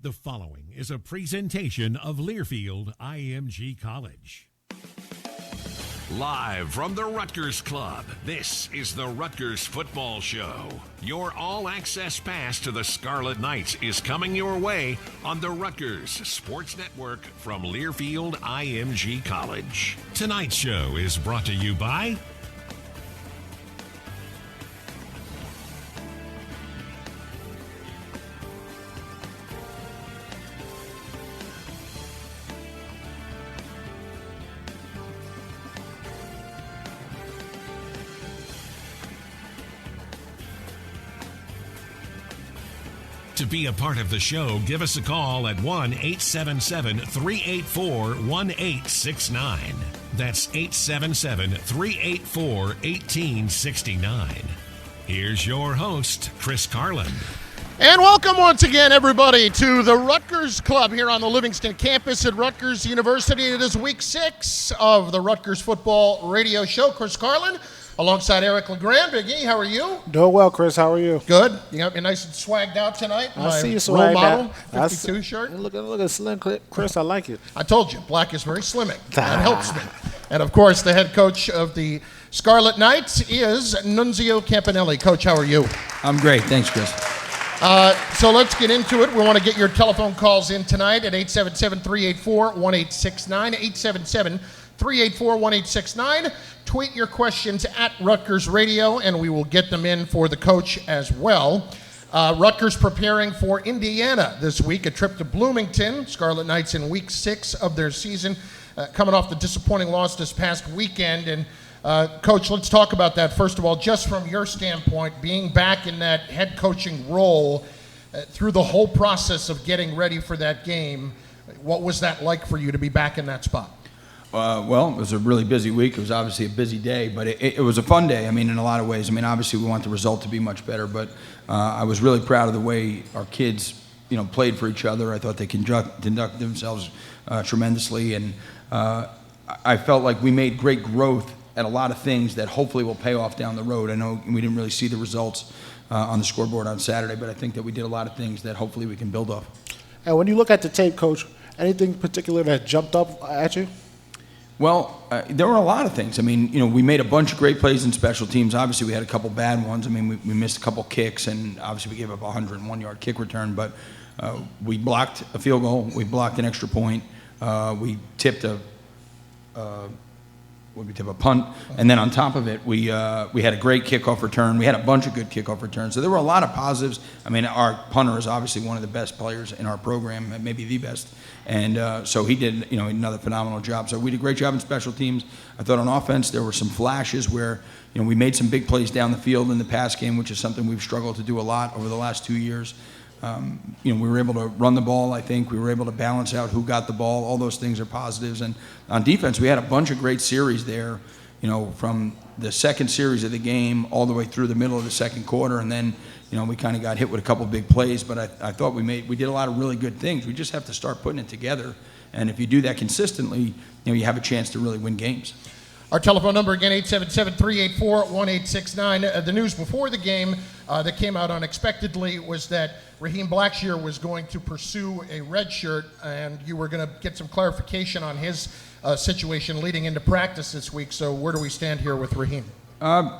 The following is a presentation of Learfield IMG College. Live from the Rutgers Club, this is the Rutgers Football Show. Your all-access pass to the Scarlet Knights is coming your way on the Rutgers Sports Network from Learfield IMG College. Tonight's show is brought to you by To be a part of the show, give us a call at 1-877-384-1869. That's 877-384-1869. Here's your host, Chris Carlin. And welcome once again, everybody, to the Rutgers Club here on the Livingston campus at Rutgers University. It is week 6 of the Rutgers Football Radio Show. Chris Carlin, alongside Eric LeGrand. Big E, how are you? Doing well, Chris. How are you? Good. You got me nice and swagged out tonight. I see you swagged out. 52 shirt. Look at slim, Chris. I like it. I told you, black is very slimming. That helps me. And, of course, the head coach of the Scarlet Knights is Nunzio Campanelli. Coach, how are you? I'm great. Thanks, Chris. So let's get into it. We want to get your telephone calls in tonight at 877-384-1869, 877-384-1869. Tweet your questions at Rutgers Radio, and we will get them in for the coach as well. Rutgers preparing for Indiana this week, a trip to Bloomington. Scarlet Knights in week 6 of their season, coming off the disappointing loss this past weekend. And Coach, let's talk about that. First of all, just from your standpoint, being back in that head coaching role through the whole process of getting ready for that game, what was that like for you to be back in that spot? Well, it was a really busy week. It was obviously a busy day, but it was a fun day. I mean, in a lot of ways. I mean, obviously we want the result to be much better, but I was really proud of the way our kids, played for each other. I thought they conducted themselves tremendously, and I felt like we made great growth at a lot of things that hopefully will pay off down the road. I know we didn't really see the results on the scoreboard on Saturday, but I think that we did a lot of things that hopefully we can build off. And when you look at the tape, Coach, anything particular that jumped up at you? Well, there were a lot of things. I mean, we made a bunch of great plays in special teams. Obviously, we had a couple bad ones. I mean, we missed a couple kicks, and obviously we gave up a 101-yard kick return. But we blocked a field goal. We blocked an extra point. We tipped a punt, and then on top of it, we had a great kickoff return. We had a bunch of good kickoff returns. So there were a lot of positives. I mean, our punter is obviously one of the best players in our program, maybe the best. And so he did, another phenomenal job. So we did a great job in special teams. I thought on offense there were some flashes where, we made some big plays down the field in the pass game, which is something we've struggled to do a lot over the last 2 years. We were able to run the ball, I think. We were able to balance out who got the ball. All those things are positives. And on defense, we had a bunch of great series there, from the second series of the game all the way through the middle of the second quarter. And then, we kind of got hit with a couple big plays. But I thought we did a lot of really good things. We just have to start putting it together. And if you do that consistently, you have a chance to really win games. Our telephone number again, 877-384-1869. The news before the game that came out unexpectedly was that Raheem Blackshear was going to pursue a red shirt, and you were going to get some clarification on his situation leading into practice this week. So where do we stand here with Raheem?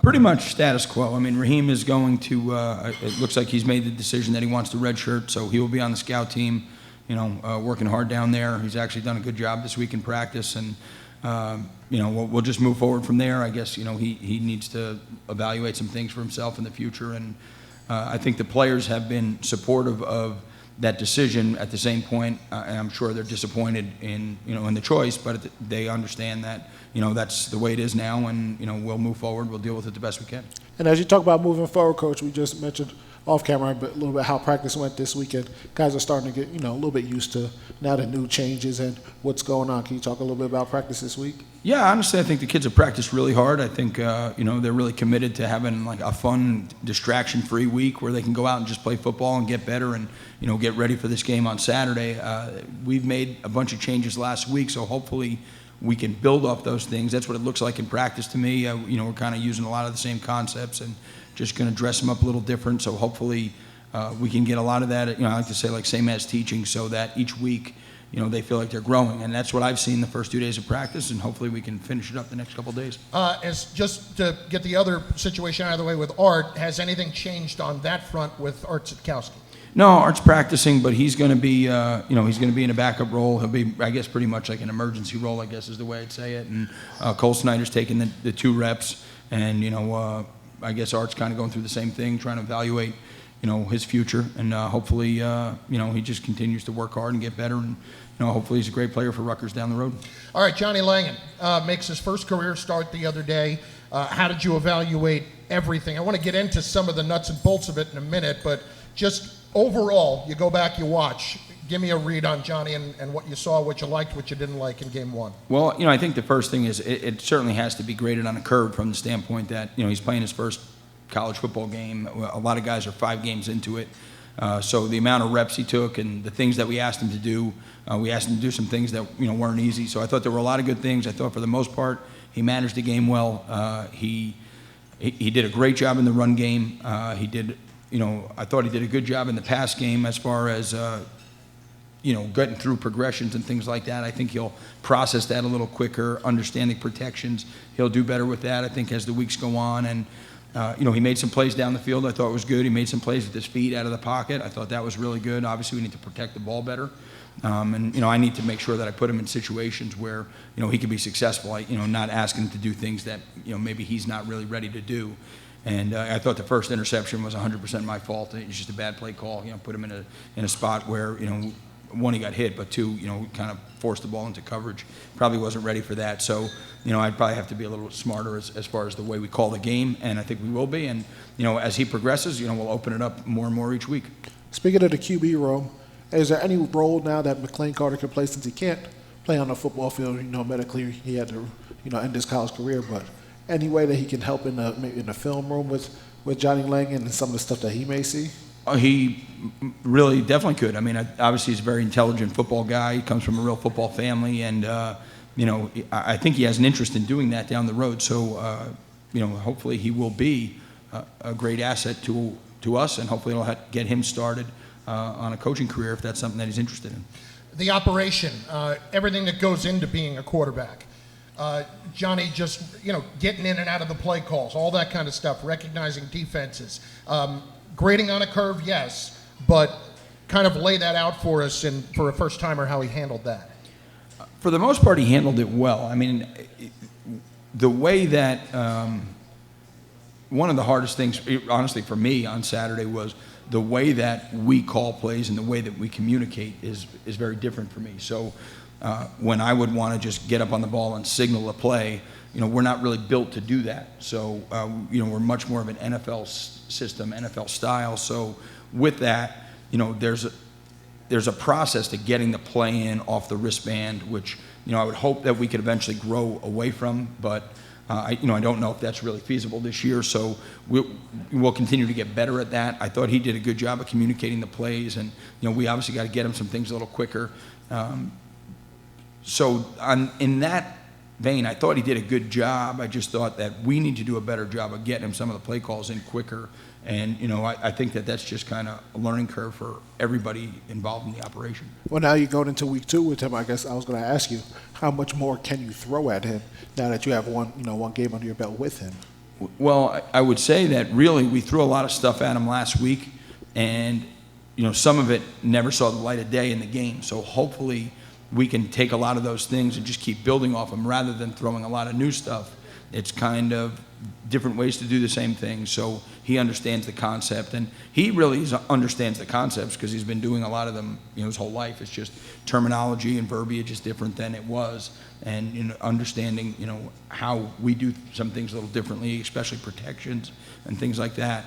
Pretty much status quo. I mean, Raheem is going to, it looks like he's made the decision that he wants the red shirt, so he will be on the scout team, working hard down there. He's actually done a good job this week in practice, and we'll just move forward from there. I guess, he needs to evaluate some things for himself in the future. And I think the players have been supportive of that decision. At the same point, and I'm sure they're disappointed in the choice, but they understand that, that's the way it is now, and, we'll move forward. We'll deal with it the best we can. And as you talk about moving forward, Coach, we just mentioned off camera, but a little bit how practice went this weekend. Guys are starting to get, a little bit used to now the new changes and what's going on. Can you talk a little bit about practice this week? Yeah, honestly, I think the kids have practiced really hard. I think, they're really committed to having like a fun, distraction-free week where they can go out and just play football and get better and, get ready for this game on Saturday. We've made a bunch of changes last week, so hopefully we can build off those things. That's what it looks like in practice to me. We're kind of using a lot of the same concepts and just going to dress them up a little different. So hopefully we can get a lot of that, I like to say, like same as teaching, so that each week, they feel like they're growing. And that's what I've seen the first 2 days of practice, and hopefully we can finish it up the next couple of days. As just to get the other situation out of the way with Art, has anything changed on that front with Art Sitkowski? No, Art's practicing, but he's going to be, he's going to be in a backup role. He'll be, I guess, pretty much like an emergency role, I guess is the way I'd say it. And Cole Snyder's taking the 2 reps, and, I guess Art's kind of going through the same thing, trying to evaluate, his future. And hopefully, he just continues to work hard and get better. And, hopefully he's a great player for Rutgers down the road. All right, Johnny Langan makes his first career start the other day. How did you evaluate everything? I want to get into some of the nuts and bolts of it in a minute, but just overall, you go back, you watch. Give me a read on Johnny and what you saw, what you liked, what you didn't like in game 1. Well, I think the first thing is it certainly has to be graded on a curve from the standpoint that, he's playing his first college football game. A lot of guys are 5 games into it. So the amount of reps he took and the things that we asked him to do, we asked him to do some things that, weren't easy. So I thought there were a lot of good things. I thought for the most part, he managed the game well. He did a great job in the run game. I thought he did a good job in the pass game as far as, getting through progressions and things like that. I think he'll process that a little quicker, understanding protections. He'll do better with that, I think, as the weeks go on. And, he made some plays down the field I thought was good. He made some plays with his feet out of the pocket. I thought that was really good. Obviously, we need to protect the ball better. I need to make sure that I put him in situations where, he can be successful. Not asking him to do things that, maybe he's not really ready to do. And I thought the first interception was 100% my fault. It was just a bad play call. Put him in a spot where, 1, he got hit, but 2, kind of forced the ball into coverage. Probably wasn't ready for that. So, I'd probably have to be a little smarter as far as the way we call the game, and I think we will be. And, as he progresses, we'll open it up more and more each week. Speaking of the QB room, is there any role now that McLean Carter can play since he can't play on the football field? Medically he had to, end his college career, but any way that he can help in the film room with Johnny Langan and some of the stuff that he may see? He really definitely could. Obviously he's a very intelligent football guy. He comes from a real football family, and I think he has an interest in doing that down the road. So, hopefully he will be a great asset to us, and hopefully it'll get him started on a coaching career if that's something that he's interested in. The operation, everything that goes into being a quarterback. Johnny just, getting in and out of the play calls, all that kind of stuff, recognizing defenses. Grading on a curve, yes, but kind of lay that out for us and for a first-timer how he handled that. For the most part, he handled it well. The way that one of the hardest things, honestly, for me on Saturday was the way that we call plays and the way that we communicate is very different for me. So when I would want to just get up on the ball and signal a play, we're not really built to do that. So, we're much more of an NFL system, NFL style. So with that, there's a process to getting the play in off the wristband, which, I would hope that we could eventually grow away from, but I don't know if that's really feasible this year. So we'll continue to get better at that. I thought he did a good job of communicating the plays, and, we obviously got to get him some things a little quicker. In that vein, I thought he did a good job. I just thought that we need to do a better job of getting him some of the play calls in quicker. And, I think that's just kind of a learning curve for everybody involved in the operation. Well, now you're going into week 2 with him. I guess I was going to ask you, how much more can you throw at him now that you have one game under your belt with him? Well, I would say that really we threw a lot of stuff at him last week, and, some of it never saw the light of day in the game. So hopefully we can take a lot of those things and just keep building off them rather than throwing a lot of new stuff. It's kind of different ways to do the same thing. So he understands the concept, and he really understands the concepts because he's been doing a lot of them, his whole life. It's just terminology and verbiage is different than it was, and understanding, how we do some things a little differently, especially protections and things like that.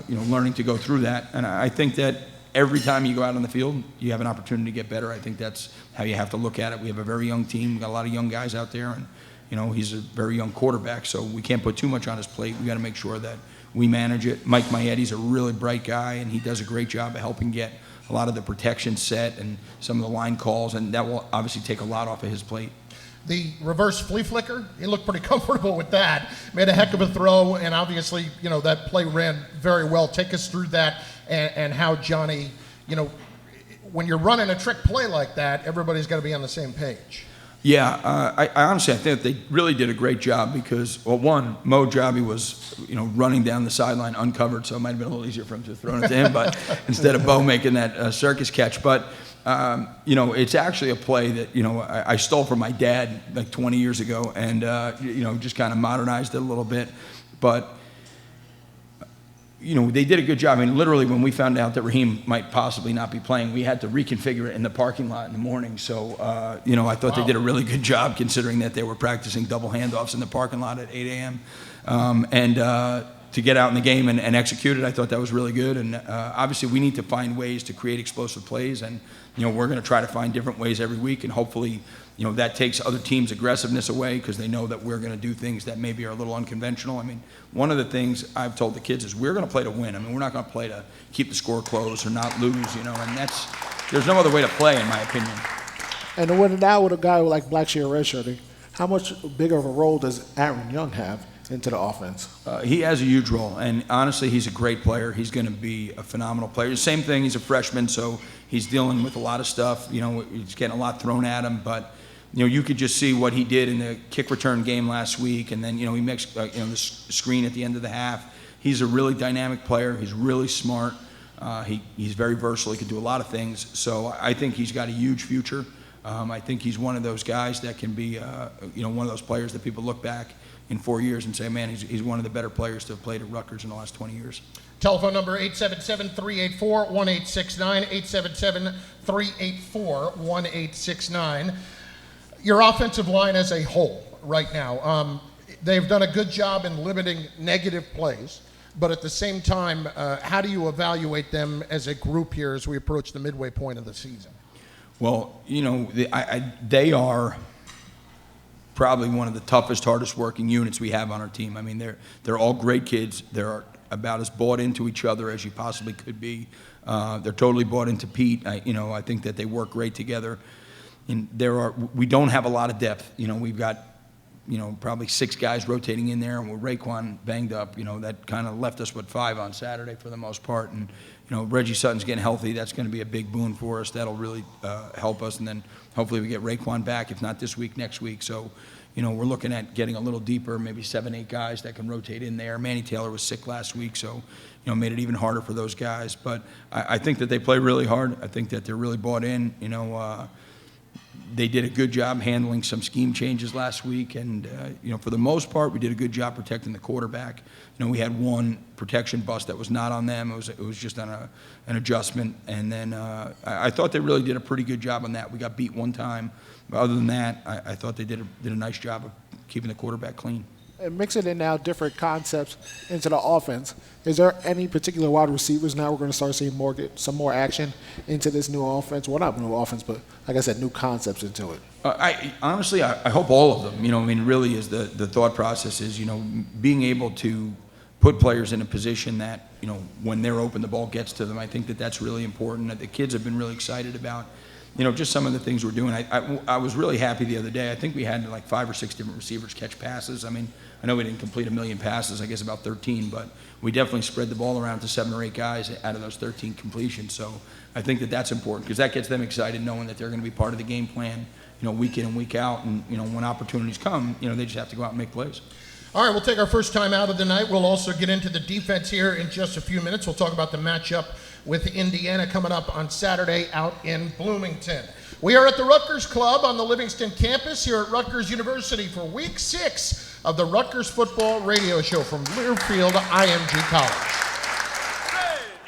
Learning to go through that, and I think that every time you go out on the field, you have an opportunity to get better. I think that's how you have to look at it. We have a very young team. We've got a lot of young guys out there, and, he's a very young quarterback, so we can't put too much on his plate. We got to make sure that we manage it. Mike Maietti's a really bright guy, and he does a great job of helping get a lot of the protection set and some of the line calls, and that will obviously take a lot off of his plate. The reverse flea flicker, he looked pretty comfortable with that. Made a heck of a throw, and obviously, that play ran very well. Take us through that and how Johnny, when you're running a trick play like that, everybody's got to be on the same page. Yeah, I honestly, I think they really did a great job because, well, one, Mo Joby was, running down the sideline uncovered, so it might have been a little easier for him to throw it to him, but instead of Bo making that circus catch. But, it's actually a play that, I stole from my dad like 20 years ago and, just kind of modernized it a little bit. But, they did a good job. I mean, literally, when we found out that Raheem might possibly not be playing, we had to reconfigure it in the parking lot in the morning. So, I thought they did a really good job considering that they were practicing double handoffs in the parking lot at 8 a.m. To get out in the game and execute it, I thought that was really good. And obviously, we need to find ways to create explosive plays. And, we're going to try to find different ways every week. And hopefully, that takes other teams' aggressiveness away because they know that we're going to do things that maybe are a little unconventional. I mean, one of the things I've told the kids is we're going to play to win. I mean, we're not going to play to keep the score close or not lose, and there's no other way to play, in my opinion. And now with a guy like Blackshear redshirting, how much bigger of a role does Aaron Young have into the offense? He has a huge role, and honestly, he's a great player. He's going to be a phenomenal player. Same thing, he's a freshman, so he's dealing with a lot of stuff. He's getting a lot thrown at him, but you could just see what he did in the kick return game last week, and then he makes the screen at the end of the half. He's a really dynamic player. He's really smart. He's very versatile. He can do a lot of things. So I think he's got a huge future. I think he's one of those guys that can be one of those players that people look back in 4 years and say, man, he's one of the better players to have played at Rutgers in the last 20 years. Telephone number 877-384-1869, 877-384-1869. Your offensive line as a whole right now, they've done a good job in limiting negative plays, but at the same time, how do you evaluate them as a group here as we approach the midway point of the season? Well, they are probably one of the toughest, hardest working units we have on our team. I mean, they're all great kids. They're about as bought into each other as you possibly could be. They're totally bought into Pete. I think that they work great together. And we don't have a lot of depth. We've got, probably 6 guys rotating in there, and with Raekwon banged up, that kind of left us with 5 on Saturday for the most part. And, Reggie Sutton's getting healthy. That's going to be a big boon for us. That'll really help us. And then hopefully we get Raekwon back, if not this week, next week. So, we're looking at getting a little deeper, maybe 7, 8 guys that can rotate in there. Manny Taylor was sick last week, so, made it even harder for those guys. But I think that they play really hard. I think that they're really bought in. They did a good job handling some scheme changes last week, and for the most part, we did a good job protecting the quarterback. We had one protection bust that was not on them; it was just on an adjustment, and then I thought they really did a pretty good job on that. We got beat one time, but other than that, I thought they did a nice job of keeping the quarterback clean. And mixing in now different concepts into the offense, is there any particular wide receivers now we're going to start seeing get some more action into this new offense? Well, not new offense, but like I said, new concepts into it. I honestly hope all of them. Really is the thought process is, being able to put players in a position that, when they're open, the ball gets to them. I think that that's really important. The kids have been really excited about, just some of the things we're doing. I was really happy the other day. I think we had like 5 or 6 different receivers catch passes. I mean, I know we didn't complete 1 million passes, I guess about 13, but we definitely spread the ball around to 7 or 8 guys out of those 13 completions. So I think that that's important because that gets them excited knowing that they're going to be part of the game plan, week in and week out. And, when opportunities come, they just have to go out and make plays. All right, we'll take our first time out of the night. We'll also get into the defense here in just a few minutes. We'll talk about the matchup with Indiana coming up on Saturday out in Bloomington. We are at the Rutgers Club on the Livingston campus here at Rutgers University for Week 6 of the Rutgers Football Radio Show from Learfield IMG College.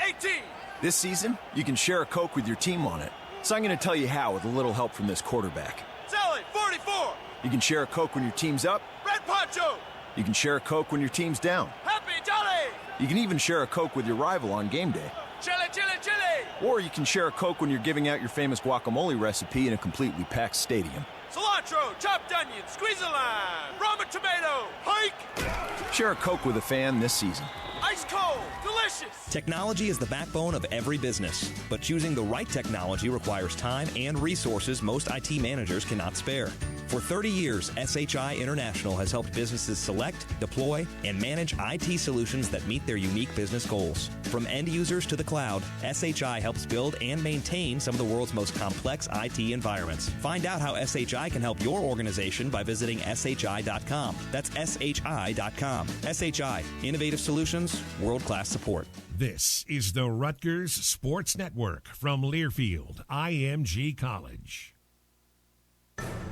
18. This season, you can share a Coke with your team on it. So I'm going to tell you how with a little help from this quarterback. Sally, 44. You can share a Coke when your team's up. Red Poncho. You can share a Coke when your team's down. Happy Jolly. You can even share a Coke with your rival on game day. Chili, chili, chili. Or you can share a Coke when you're giving out your famous guacamole recipe in a completely packed stadium. Cilantro, chopped onion, squeeze a lime, Roma tomato, hike. Share a Coke with a fan this season. Ice cold, delicious. Technology is the backbone of every business, but choosing the right technology requires time and resources most IT managers cannot spare. For 30 years, SHI International has helped businesses select, deploy, and manage IT solutions that meet their unique business goals. From end users to the cloud, SHI helps build and maintain some of the world's most complex IT environments. Find out how SHI can help your organization by visiting SHI.com. That's SHI.com. SHI, innovative solutions, world-class support. This is the Rutgers Sports Network from Learfield, IMG College.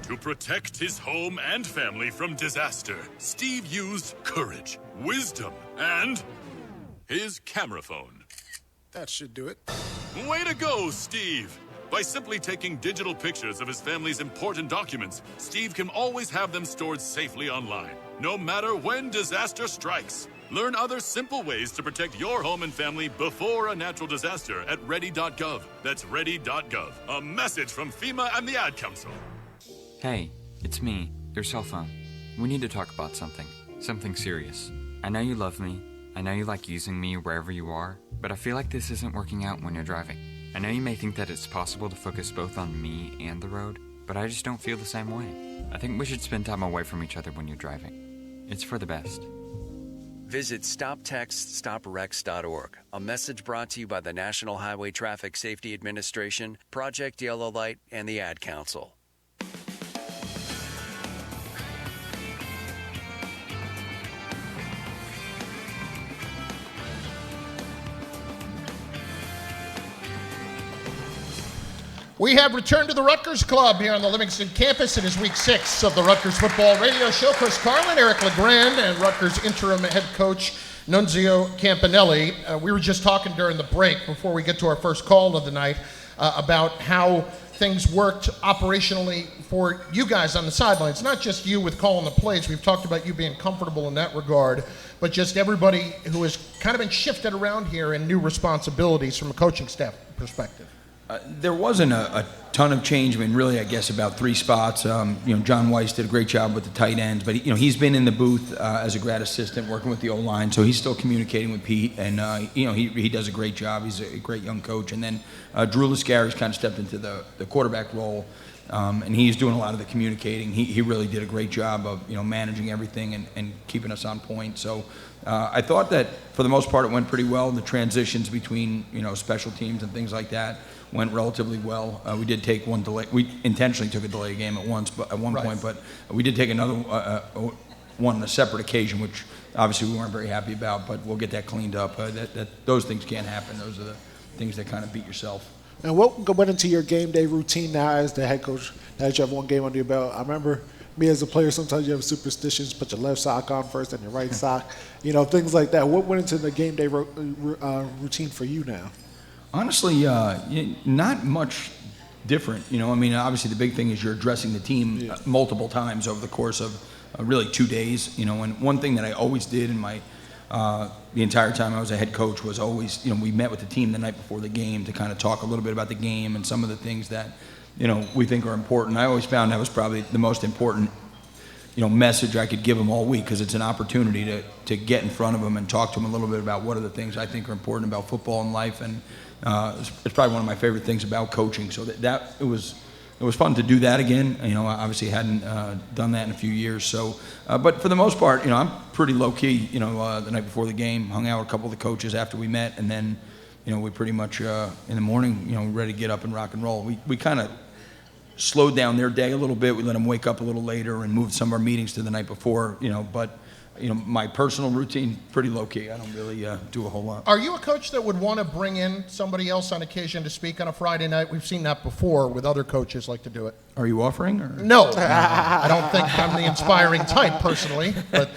To protect his home and family from disaster, Steve used courage, wisdom, and his camera phone. That should do it. Way to go, Steve! By simply taking digital pictures of his family's important documents, Steve can always have them stored safely online, no matter when disaster strikes. Learn other simple ways to protect your home and family before a natural disaster at ready.gov. That's ready.gov. A message from FEMA and the Ad Council. Hey, it's me, your cell phone. We need to talk about something serious. I know you love me, I know you like using me wherever you are, but I feel like this isn't working out when you're driving. I know you may think that it's possible to focus both on me and the road, but I just don't feel the same way. I think we should spend time away from each other when you're driving. It's for the best. Visit StopTextStopWrecks.org. A message brought to you by the National Highway Traffic Safety Administration, Project Yellow Light, and the Ad Council. We have returned to the Rutgers Club here on the Livingston campus. It is week 6 of the Rutgers Football Radio Show. Chris Carlin, Eric LeGrand, and Rutgers interim head coach Nunzio Campanelli. We were just talking during the break before we get to our first call of the night about how things worked operationally for you guys on the sidelines. Not just you with calling the plays. We've talked about you being comfortable in that regard, but just everybody who has kind of been shifted around here in new responsibilities from a coaching staff perspective. There wasn't a ton of change. I mean, really, I guess about 3 spots. John Weiss did a great job with the tight ends, but he's been in the booth as a grad assistant working with the O-line, so he's still communicating with Pete, and he does a great job. He's a great young coach. And then Drew Lascari's kind of stepped into the quarterback role, and he's doing a lot of the communicating. He really did a great job of managing everything and keeping us on point. So I thought that for the most part it went pretty well. The transitions between special teams and things like that went relatively well. We did take one delay. We intentionally took a delay game at one point, but we did take another one on a separate occasion, which obviously we weren't very happy about. But we'll get that cleaned up. Those things can't happen. Those are the things that kind of beat yourself. And what went into your game day routine now as the head coach? Now that you have one game under your belt, I remember me as a player. Sometimes you have superstitions. Put your left sock on first and your right sock. Things like that. What went into the game day routine for you now? Honestly, not much different. Obviously the big thing is you're addressing the team multiple times over the course of really 2 days. And one thing that I always did in my the entire time I was a head coach was always, we met with the team the night before the game to kind of talk a little bit about the game and some of the things that, we think are important. I always found that was probably the most important, message I could give them all week, because it's an opportunity to get in front of them and talk to them a little bit about what are the things I think are important about football and life. And it's probably one of my favorite things about coaching. So it was fun to do that again. I obviously hadn't done that in a few years. So, but for the most part, I'm pretty low key. The night before the game, hung out with a couple of the coaches after we met, and then, we pretty much in the morning, ready to get up and rock and roll. We kind of slowed down their day a little bit. We let them wake up a little later and moved some of our meetings to the night before. But my personal routine, pretty low key. I don't really do a whole lot. Are you a coach that would want to bring in somebody else on occasion to speak on a Friday night? We've seen that before with other coaches like to do it. Are you offering? Or? No, I don't think I'm the inspiring type personally. But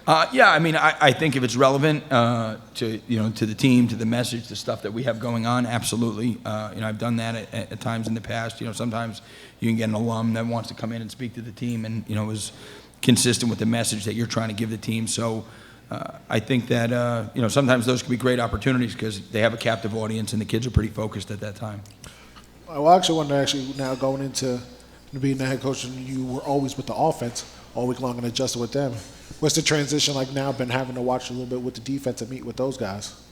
I think if it's relevant to the team, to the message, the stuff that we have going on, absolutely. I've done that at times in the past. Sometimes you can get an alum that wants to come in and speak to the team, and is consistent with the message that you're trying to give the team. So I think that sometimes those can be great opportunities because they have a captive audience and the kids are pretty focused at that time. Well, I actually wanted to now going into being the head coach, and you were always with the offense all week long and adjusted with them. What's the transition like now? Been having to watch a little bit with the defense and meet with those guys.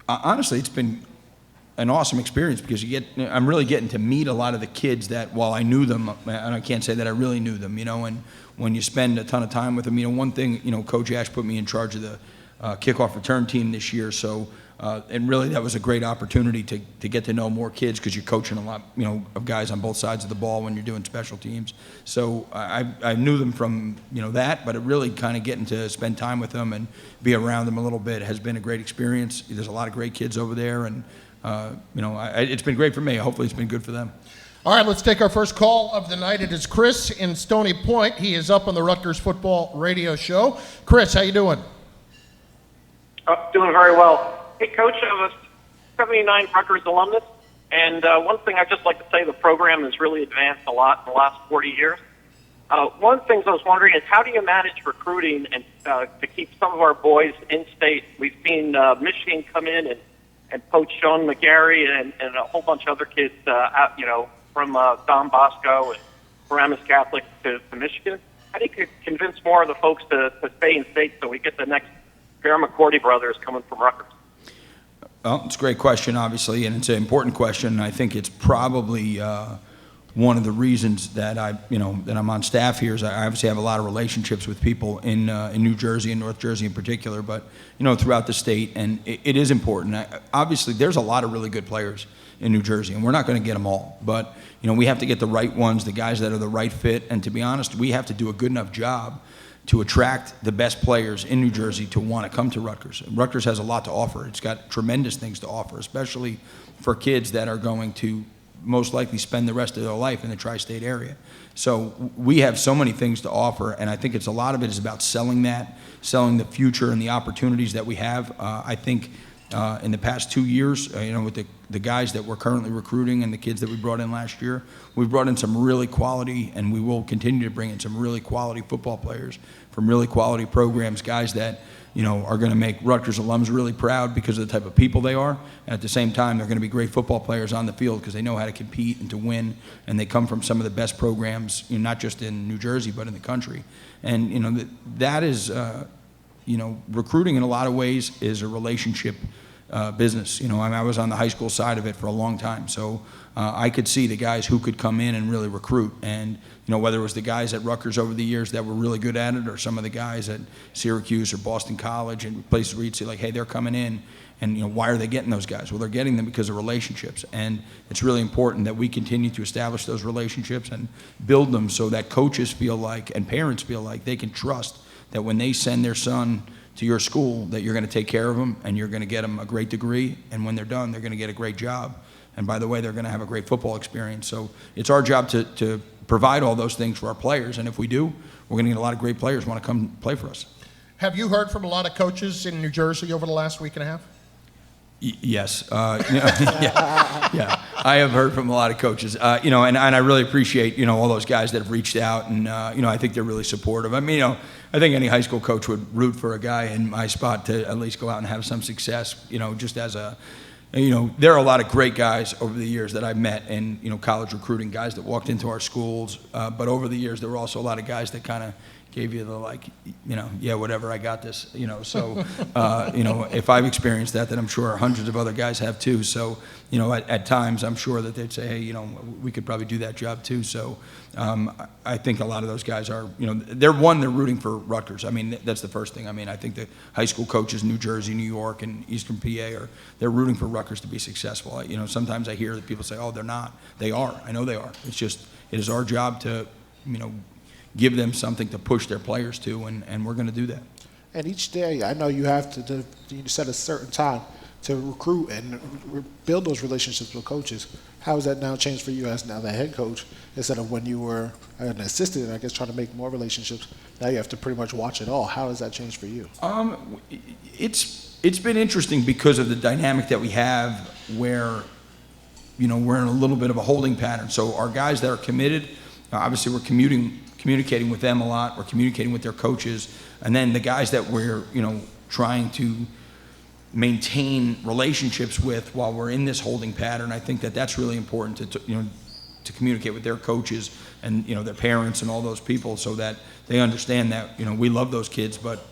Honestly, it's been an awesome experience because I'm really getting to meet a lot of the kids that while I knew them, and I can't say that I really knew them, and when you spend a ton of time with them, one thing, Coach Ash put me in charge of the kickoff return team this year, so and really that was a great opportunity to get to know more kids because you're coaching a lot, of guys on both sides of the ball when you're doing special teams. So I knew them from, that, but it really kind of getting to spend time with them and be around them a little bit has been a great experience. There's a lot of great kids over there, and, it's been great for me. Hopefully it's been good for them. All right, let's take our first call of the night. It is Chris in Stony Point. He is up on the Rutgers Football Radio Show. Chris, how you doing? Doing very well. Hey, Coach, I'm a 79 Rutgers alumnus, and one thing I'd just like to say, the program has really advanced a lot in the last 40 years. One of the things I was wondering is how do you manage recruiting and to keep some of our boys in state? We've seen Michigan come in and poach Sean McGarry and a whole bunch of other kids out, from Don Bosco and Paramus Catholic to Michigan. How do you convince more of the folks to stay in state so we get the next Bear McCourty brothers coming from Rutgers? Well, it's a great question, obviously, and it's an important question. And I think it's probably one of the reasons that that I'm on staff here is I obviously have a lot of relationships with people in New Jersey and North Jersey in particular, but throughout the state, and it is important. Obviously, there's a lot of really good players in New Jersey, and we're not going to get them all, but we have to get the right ones, the guys that are the right fit, and to be honest, we have to do a good enough job to attract the best players in New Jersey to want to come to Rutgers. Rutgers has a lot to offer. It's got tremendous things to offer, especially for kids that are going to most likely spend the rest of their life in the tri-state area. So we have so many things to offer, and I think a lot of it is about selling the future and the opportunities that we have. I think in the past 2 years, with the guys that we're currently recruiting and the kids that we brought in last year, we've brought in some really quality, and we will continue to bring in some really quality football players from really quality programs, guys that are going to make Rutgers alums really proud because of the type of people they are, and at the same time, they're going to be great football players on the field because they know how to compete and to win, and they come from some of the best programs, not just in New Jersey but in the country, and that is. Recruiting in a lot of ways is a relationship business. I was on the high school side of it for a long time, so I could see the guys who could come in and really recruit. And whether it was the guys at Rutgers over the years that were really good at it, or some of the guys at Syracuse or Boston College and places where you'd say like, hey, they're coming in, and why are they getting those guys? Well, they're getting them because of relationships, and it's really important that we continue to establish those relationships and build them so that coaches feel like and parents feel like they can trust that when they send their son to your school that you're going to take care of them and you're going to get them a great degree, and when they're done, they're going to get a great job. And by the way, they're going to have a great football experience. So it's our job to provide all those things for our players, and if we do, we're going to get a lot of great players who want to come play for us. Have you heard from a lot of coaches in New Jersey over the last week and a half? Yes. Yeah. I have heard from a lot of coaches, and I really appreciate, all those guys that have reached out, and, I think they're really supportive. I mean, I think any high school coach would root for a guy in my spot to at least go out and have some success, just as there are a lot of great guys over the years that I've met in, college recruiting, guys that walked into our schools, but over the years, there were also a lot of guys that kind of gave you the yeah, whatever, I got this, so, if I've experienced that, then I'm sure hundreds of other guys have too. So, at times I'm sure that they'd say, hey, we could probably do that job too. So, I think a lot of those guys are, they're rooting for Rutgers. I mean, that's the first thing. I mean, I think the high school coaches in New Jersey, New York, and Eastern PA they're rooting for Rutgers to be successful. Sometimes I hear that people say, oh, they're not. They are. I know they are. It's just, it is our job to, give them something to push their players to, and we're going to do that. And each day, I know you have to set a certain time to recruit and build those relationships with coaches. How has that now changed for you as now the head coach, instead of when you were an assistant, I guess, trying to make more relationships? Now you have to pretty much watch it all. How has that changed for you? It's been interesting because of the dynamic that we have where, we're in a little bit of a holding pattern. So our guys that are committed, obviously we're communicating with them a lot. We're communicating with their coaches, and then the guys that we're trying to maintain relationships with while we're in this holding pattern. I think that that's really important to communicate with their coaches and their parents and all those people, so that they understand that we love those kids, but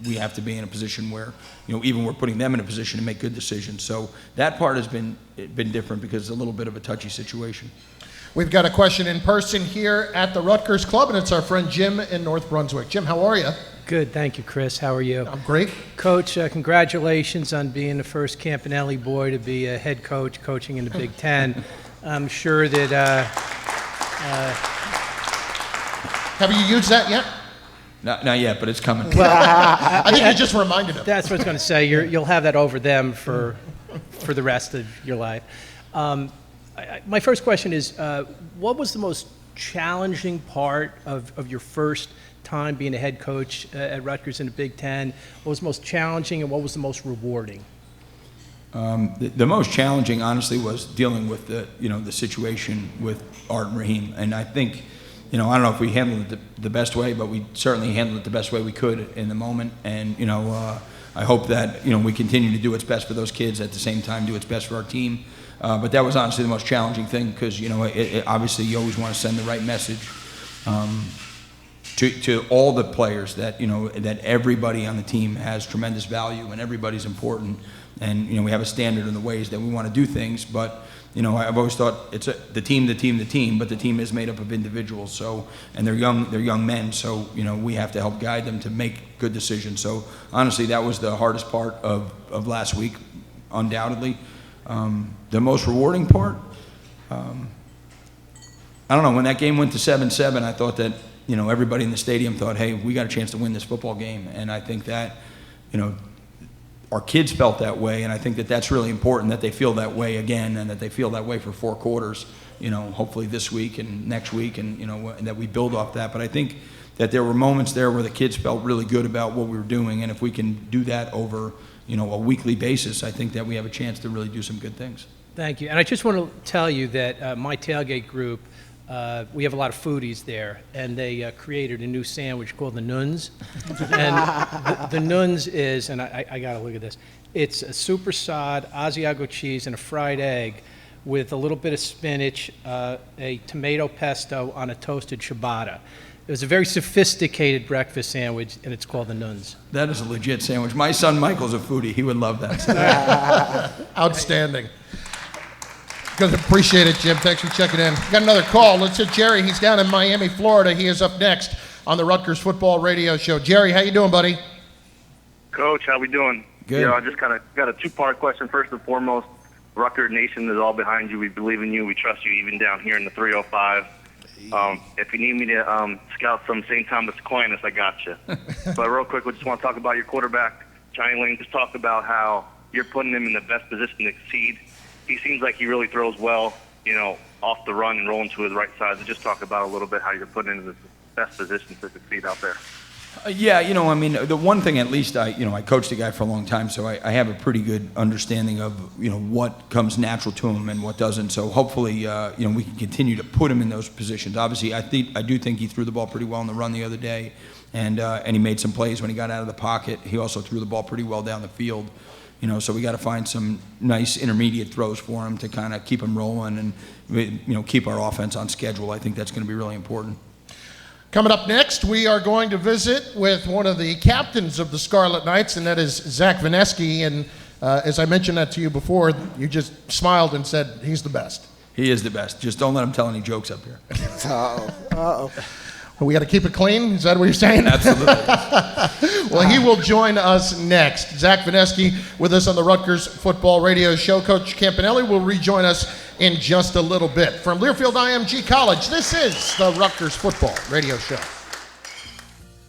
we have to be in a position where, even we're putting them in a position to make good decisions. So that part has been different because it's a little bit of a touchy situation. We've got a question in person here at the Rutgers Club, and it's our friend Jim in North Brunswick. Jim, how are you? Good, thank you, Chris. How are you? I'm great. Coach, congratulations on being the first Campanelli boy to be a head coach coaching in the Big Ten. I'm sure that... Have you used that yet? Not yet, but it's coming. Well, I think you just reminded him. That's what I was going to say. You'll have that over them for the rest of your life. My first question is, what was the most challenging part of your first time being a head coach at Rutgers in the Big Ten? What was the most challenging and what was the most rewarding? The most challenging, honestly, was dealing with the situation with Art and Raheem. And I think, I don't know if we handled it the best way, but we certainly handled it the best way we could in the moment. And, I hope that, we continue to do what's best for those kids, at the same time do what's best for our team. But that was honestly the most challenging thing because, obviously you always want to send the right message to all the players that, that everybody on the team has tremendous value and everybody's important. And, we have a standard in the ways that we want to do things. But, I've always thought it's the team, but the team is made up of individuals. So, and they're young men. So, we have to help guide them to make good decisions. So, honestly, that was the hardest part of last week, undoubtedly. The most rewarding part, I don't know, when that game went to 7-7, I thought that, everybody in the stadium thought, hey, we got a chance to win this football game. And I think that, our kids felt that way, and I think that that's really important, that they feel that way again and that they feel that way for 4 quarters, hopefully this week and next week, and, and that we build off that. But I think that there were moments there where the kids felt really good about what we were doing, and if we can do that over, a weekly basis, I think that we have a chance to really do some good things. Thank you. And I just want to tell you that my tailgate group, we have a lot of foodies there, and they created a new sandwich called the Nuns. And the Nuns is, and I got to look at this, it's a supersod, Asiago cheese, and a fried egg with a little bit of spinach, a tomato pesto on a toasted ciabatta. It was a very sophisticated breakfast sandwich, and it's called the Nuns. That is a legit sandwich. My son Michael's a foodie. He would love that. Outstanding. Good, appreciate it, Jim. Thanks for checking in. Got another call. Let's hit Jerry. He's down in Miami, Florida. He is up next on the Rutgers Football Radio Show. Jerry, how you doing, buddy? Coach, how we doing? Good. I just kind of got a 2-part question. First and foremost, Rutgers Nation is all behind you. We believe in you. We trust you, even down here in the 305. If you need me to scout some St. Thomas Aquinas, I got you. But real quick, we just want to talk about your quarterback. Johnny Lane just talked about how you're putting him in the best position to succeed. He seems like he really throws well, off the run and rolling to his right side. So just talk about a little bit how you're putting him in the best position to succeed out there. Yeah, the one thing, at least I coached a guy for a long time, so I have a pretty good understanding of, what comes natural to him and what doesn't. So hopefully, we can continue to put him in those positions. Obviously, I do think he threw the ball pretty well on the run the other day, and he made some plays when he got out of the pocket. He also threw the ball pretty well down the field. So we got to find some nice intermediate throws for him to kind of keep him rolling and, keep our offense on schedule. I think that's going to be really important. Coming up next, we are going to visit with one of the captains of the Scarlet Knights, and that is Zach Vaneski. And as I mentioned that to you before, you just smiled and said he's the best. He is the best. Just don't let him tell any jokes up here. Uh-oh. We got to keep it clean? Is that what you're saying? Absolutely. Well, he will join us next. Zach Vaneski with us on the Rutgers Football Radio Show. Coach Campanelli will rejoin us in just a little bit. From Learfield IMG College, this is the Rutgers Football Radio Show.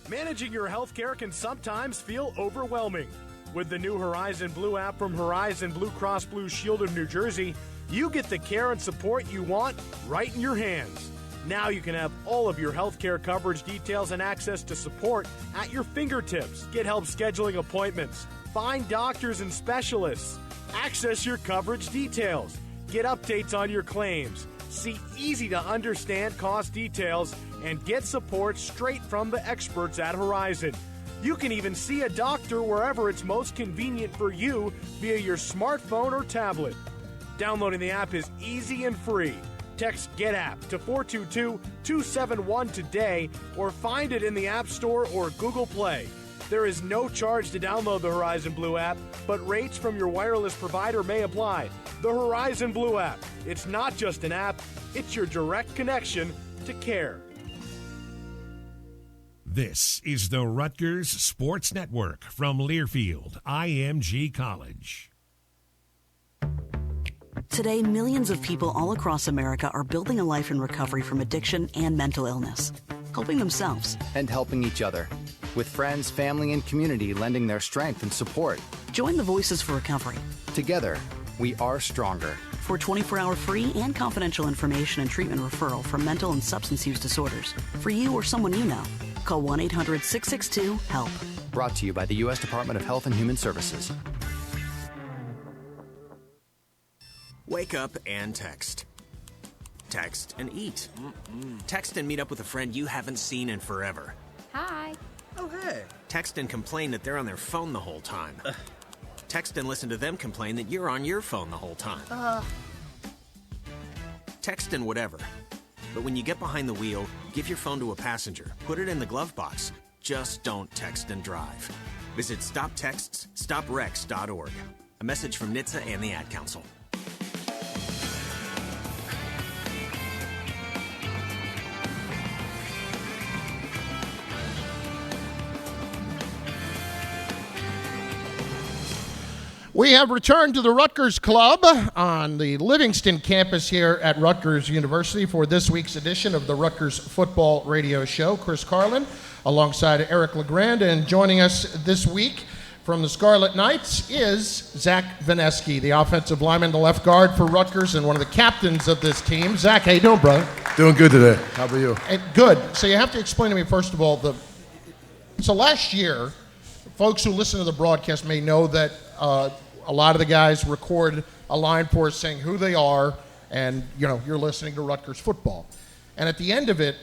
Managing your healthcare can sometimes feel overwhelming. With the new Horizon Blue app from Horizon Blue Cross Blue Shield of New Jersey, you get the care and support you want right in your hands. Now you can have all of your healthcare coverage details and access to support at your fingertips. Get help scheduling appointments, find doctors and specialists, access your coverage details, get updates on your claims, see easy-to-understand cost details, and get support straight from the experts at Horizon. You can even see a doctor wherever it's most convenient for you via your smartphone or tablet. Downloading the app is easy and free. Text GetApp to 422-271 today or find it in the App Store or Google Play. There is no charge to download the Horizon Blue app, but rates from your wireless provider may apply. The Horizon Blue app. It's not just an app, it's your direct connection to care. This is the Rutgers Sports Network from Learfield, IMG College. Today, millions of people all across America are building a life in recovery from addiction and mental illness, helping themselves and helping each other, with friends, family, and community lending their strength and support. Join the Voices for Recovery. Together, we are stronger. For 24-hour free and confidential information and treatment referral for mental and substance use disorders, for you or someone you know, call 1-800-662-HELP. Brought to you by the U.S. Department of Health and Human Services. Wake up and text. Text and eat. Text and meet up with a friend you haven't seen in forever. Hi. Oh, hey. Text and complain that they're on their phone the whole time. Text and listen to them complain that you're on your phone the whole time. Text and whatever. But when you get behind the wheel, give your phone to a passenger. Put it in the glove box. Just don't text and drive. Visit StopTextsStopWrecks.org. A message from NHTSA and the Ad Council. We have returned to the Rutgers Club on the Livingston campus here at Rutgers University for this week's edition of the Rutgers Football Radio Show. Chris Carlin alongside Eric LeGrand, and joining us this week from the Scarlet Knights is Zach Vaneski, the offensive lineman, the left guard for Rutgers, and one of the captains of this team. Zach, how you doing, brother? Doing good today. How about you? Good. So you have to explain to me, first of all, so last year, folks who listen to the broadcast may know that a lot of the guys record a line for us saying who they are, and you're listening to Rutgers football. And at the end of it,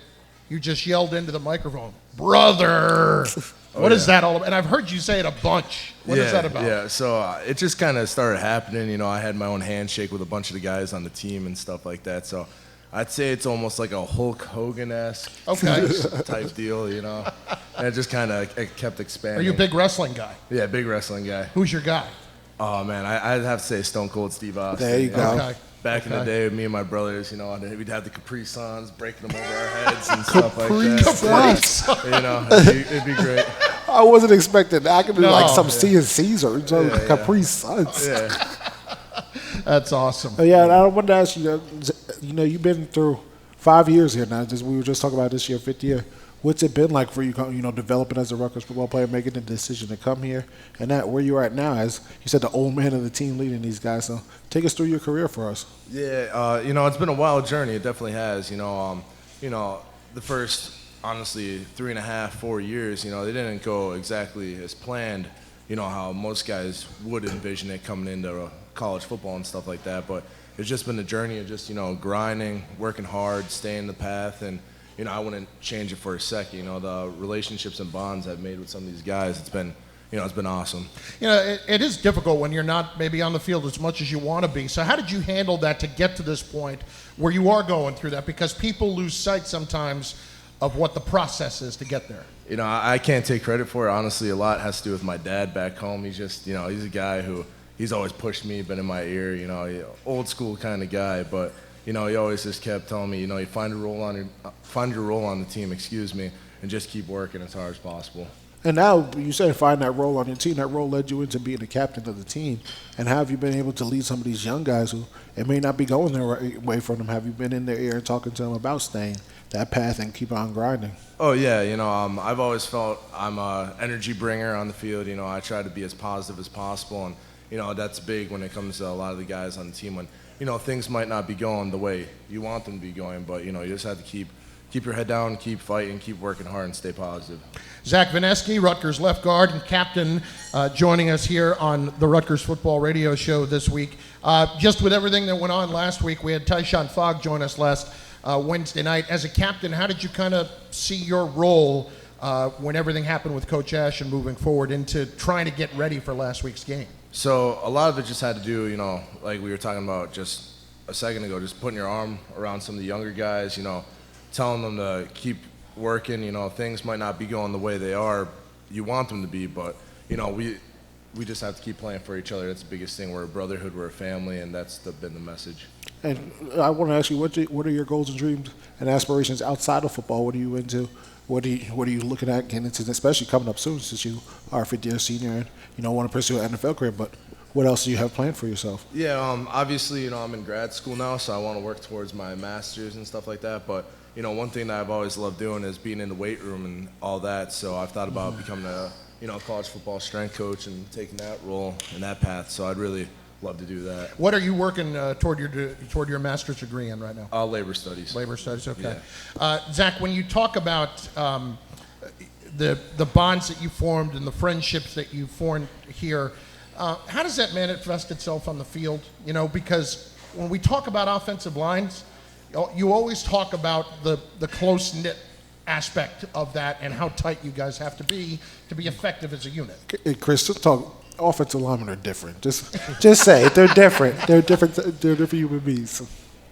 you just yelled into the microphone, "Brother!" What is that all about? And I've heard you say it a bunch. What is that about? Yeah, so it just kind of started happening. I had my own handshake with a bunch of the guys on the team and stuff like that. So I'd say it's almost like a Hulk Hogan-esque type deal, And it just kind of kept expanding. Are you a big wrestling guy? Yeah, big wrestling guy. Who's your guy? Oh, man, I'd have to say Stone Cold Steve Austin. There you go. Okay. Back in the day, me and my brothers, we'd have the Capri Suns, breaking them over our heads and stuff like that. It'd be great. I wasn't expecting that. I could do some CNCs or Capri Suns. Yeah. That's awesome. Yeah, and I wanted to ask you, you've been through 5 years here now. We were just talking about this year, 5th year. What's it been like for you, developing as a Rutgers football player, making the decision to come here, and where you're at now, as you said, the old man of the team leading these guys. So take us through your career for us. Yeah, it's been a wild journey. It definitely has. The first, honestly, 3.5, 4 years, they didn't go exactly as planned. How most guys would envision it coming into college football and stuff like that. But it's just been a journey of just grinding, working hard, staying the path, and I wouldn't change it for a second. The relationships and bonds I've made with some of these guys, it's been awesome. It is difficult when you're not maybe on the field as much as you want to be. So how did you handle that to get to this point where you are going through that? Because people lose sight sometimes of what the process is to get there. I can't take credit for it. Honestly, a lot has to do with my dad back home. He's just, he's a guy who, he's always pushed me, been in my ear, old school kind of guy, but he always just kept telling me, you find your role on the team, and just keep working as hard as possible. And now you said find that role on your team. That role led you into being the captain of the team. And how have you been able to lead some of these young guys who it may not be going their way from them? Have you been in their ear and talking to them about staying that path and keep on grinding? Oh yeah, I've always felt I'm an energy bringer on the field. I try to be as positive as possible, and that's big when it comes to a lot of the guys on the team when things might not be going the way you want them to be going, but, you just have to keep your head down, keep fighting, keep working hard, and stay positive. Zach Vaneski, Rutgers left guard and captain, joining us here on the Rutgers Football Radio Show this week. Just with everything that went on last week, we had Tyshawn Fogg join us last Wednesday night. As a captain, how did you kind of see your role when everything happened with Coach Ash and moving forward into trying to get ready for last week's game? So a lot of it just had to do, like we were talking about just a second ago, just putting your arm around some of the younger guys, telling them to keep working. Things might not be going the way they are you want them to be. But we just have to keep playing for each other. That's the biggest thing. We're a brotherhood, we're a family, and that's been the message. And I want to ask you, what are your goals and dreams and aspirations outside of football? What are you into? What are you looking at getting into, especially coming up soon since you are a fifth-year senior and want to pursue an NFL career? But what else do you have planned for yourself? Yeah, obviously, I'm in grad school now, so I want to work towards my master's and stuff like that. But one thing that I've always loved doing is being in the weight room and all that. So I've thought about becoming a college football strength coach and taking that role and that path. So I'd really love to do that. What are you working toward your master's degree in right now? Labor studies. Labor studies, okay. Yeah. Zach, when you talk about the bonds that you formed and the friendships that you formed here, how does that manifest itself on the field? Because when we talk about offensive lines, you always talk about the close-knit aspect of that and how tight you guys have to be effective as a unit. Hey, Chris, just talk. Offensive linemen are different. Just say it. They're different. They're different human beings.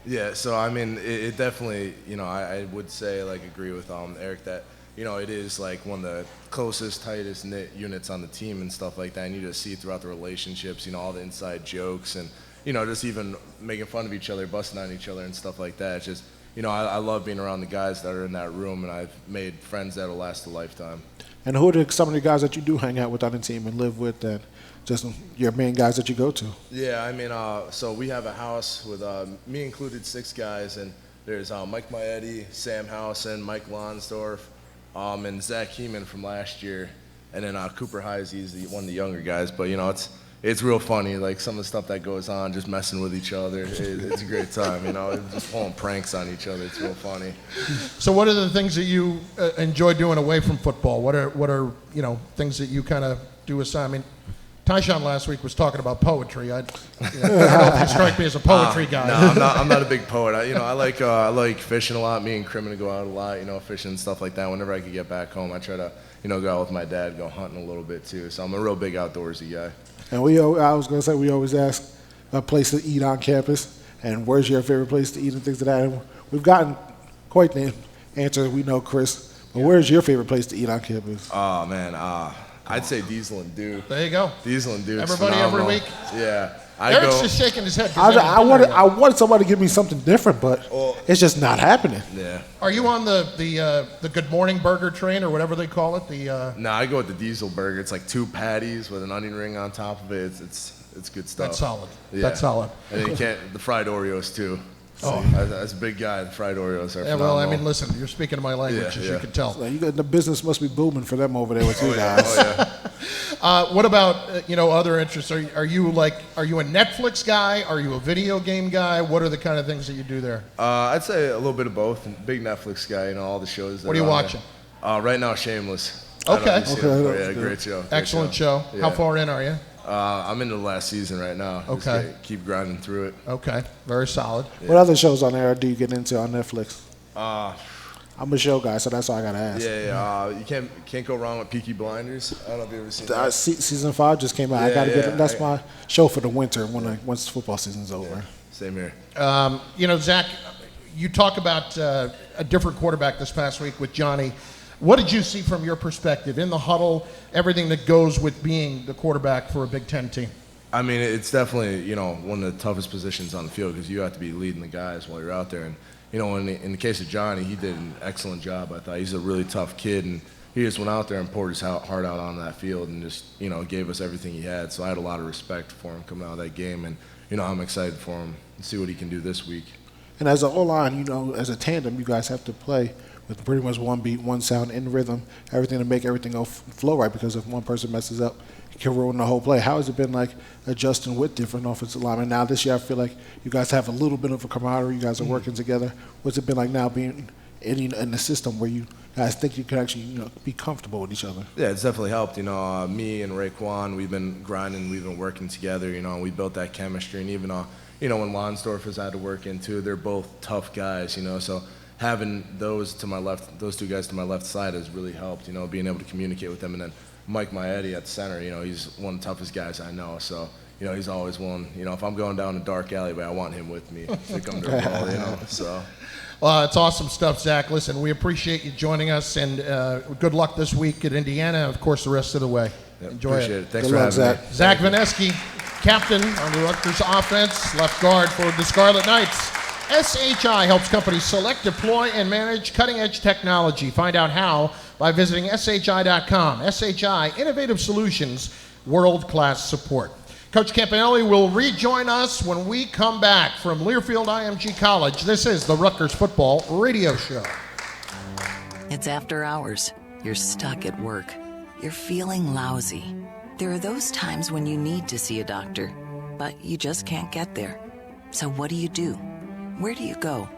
Yeah. So I mean, it definitely. I would say agree with Eric that it is one of the closest, tightest knit units on the team and stuff like that. And you just see throughout the relationships, all the inside jokes and just even making fun of each other, busting on each other and stuff like that. It's just I love being around the guys that are in that room, and I've made friends that'll last a lifetime. And who are some of the guys that you do hang out with on the team and live with, and just your main guys that you go to? Yeah, I mean, so we have a house with me included 6 guys, and there's Mike Maetti, Sam Housen, Mike Lonsdorf, and Zach Heeman from last year, and then Cooper Heisey's one of the younger guys. But it's real funny, some of the stuff that goes on, just messing with each other. It's a great time, just pulling pranks on each other. It's real funny. So what are the things that you enjoy doing away from football? What are things that you kind of do aside? I mean, Tyshawn last week was talking about poetry. I don't know if you strike me as a poetry guy. No, I'm not a big poet. I like fishing a lot. Me and Crimin go out a lot, fishing and stuff like that. Whenever I could get back home, I try to, go out with my dad, go hunting a little bit too. So I'm a real big outdoorsy guy. And I was going to say, we always ask a place to eat on campus, and where's your favorite place to eat and things like that. And we've gotten quite the answer. We know, Chris. But where's your favorite place to eat on campus? Oh, man. I'd say Diesel and Duke. There you go. Diesel and Duke. Everybody phenomenal. every week? Yeah. Eric's just shaking his head. I wanted somebody to give me something different, but it's just not happening. Yeah. Are you on the Good Morning Burger train or whatever they call it? No, I go with the Diesel Burger. It's 2 patties with an onion ring on top of it. It's good stuff. That's solid. Yeah. That's solid. And the fried Oreos too. So as a big guy, the fried Oreos are phenomenal. Well, I mean, listen, you're speaking my language, as you can tell. So the business must be booming for them over there with you guys. What about other interests? Are you a Netflix guy? Are you a video game guy? What are the kind of things that you do there? I'd say a little bit of both. Big Netflix guy, all the shows. What are you watching? Right now, Shameless. Okay. Yeah, great show. Excellent show. Yeah. How far in are you? I'm into the last season right now. Okay. Just keep grinding through it. Okay. Very solid. Yeah. What other shows on there do you get into on Netflix? I'm a show guy, so that's all I gotta ask. Yeah. You can't go wrong with Peaky Blinders. I don't know if you've ever seen that. Season 5 just came out. I gotta get it. That's my show for the winter once football season's over. Yeah. Same here. Zach, you talk about a different quarterback this past week with Johnny. What did you see from your perspective in the huddle, everything that goes with being the quarterback for a Big Ten team? I mean, it's definitely, one of the toughest positions on the field because you have to be leading the guys while you're out there. And, in the case of Johnny, he did an excellent job. I thought he's a really tough kid, and he just went out there and poured his heart out on that field and just, gave us everything he had. So I had a lot of respect for him coming out of that game, and, I'm excited for him to see what he can do this week. And as an O-line, as a tandem, you guys have to play with pretty much one beat, one sound, in rhythm, everything to make everything go flow right, because if one person messes up, it can ruin the whole play. How has it been adjusting with different offensive linemen? Now this year I feel like you guys have a little bit of a camaraderie. You guys are working together. What's it been like now being in the system where you guys think you can actually be comfortable with each other? Yeah, it's definitely helped. Me and Raekwon, we've been grinding, we've been working together, and we built that chemistry. And even, when Lonsdorf has had to work in too, they're both tough guys, so having those to my left, those 2 guys to my left side has really helped, being able to communicate with them. And then Mike Maetti at center, he's one of the toughest guys I know. So, he's always one. If I'm going down a dark alleyway, I want him with me to come to the ball. So. Well, it's awesome stuff, Zach. Listen, we appreciate you joining us, and good luck this week at Indiana, and of course the rest of the way. Yep, Enjoy appreciate it. Thanks Good for luck, having me. Zach Vaneski, captain on the Rutgers offense, left guard for the Scarlet Knights. SHI helps companies select, deploy, and manage cutting-edge technology. Find out how by visiting SHI.com. SHI, innovative solutions, world-class support. Coach Campanelli will rejoin us when we come back from Learfield IMG College. This is the Rutgers Football Radio Show. It's after hours. You're stuck at work. You're feeling lousy. There are those times when you need to see a doctor, but you just can't get there. So what do? Where do you go?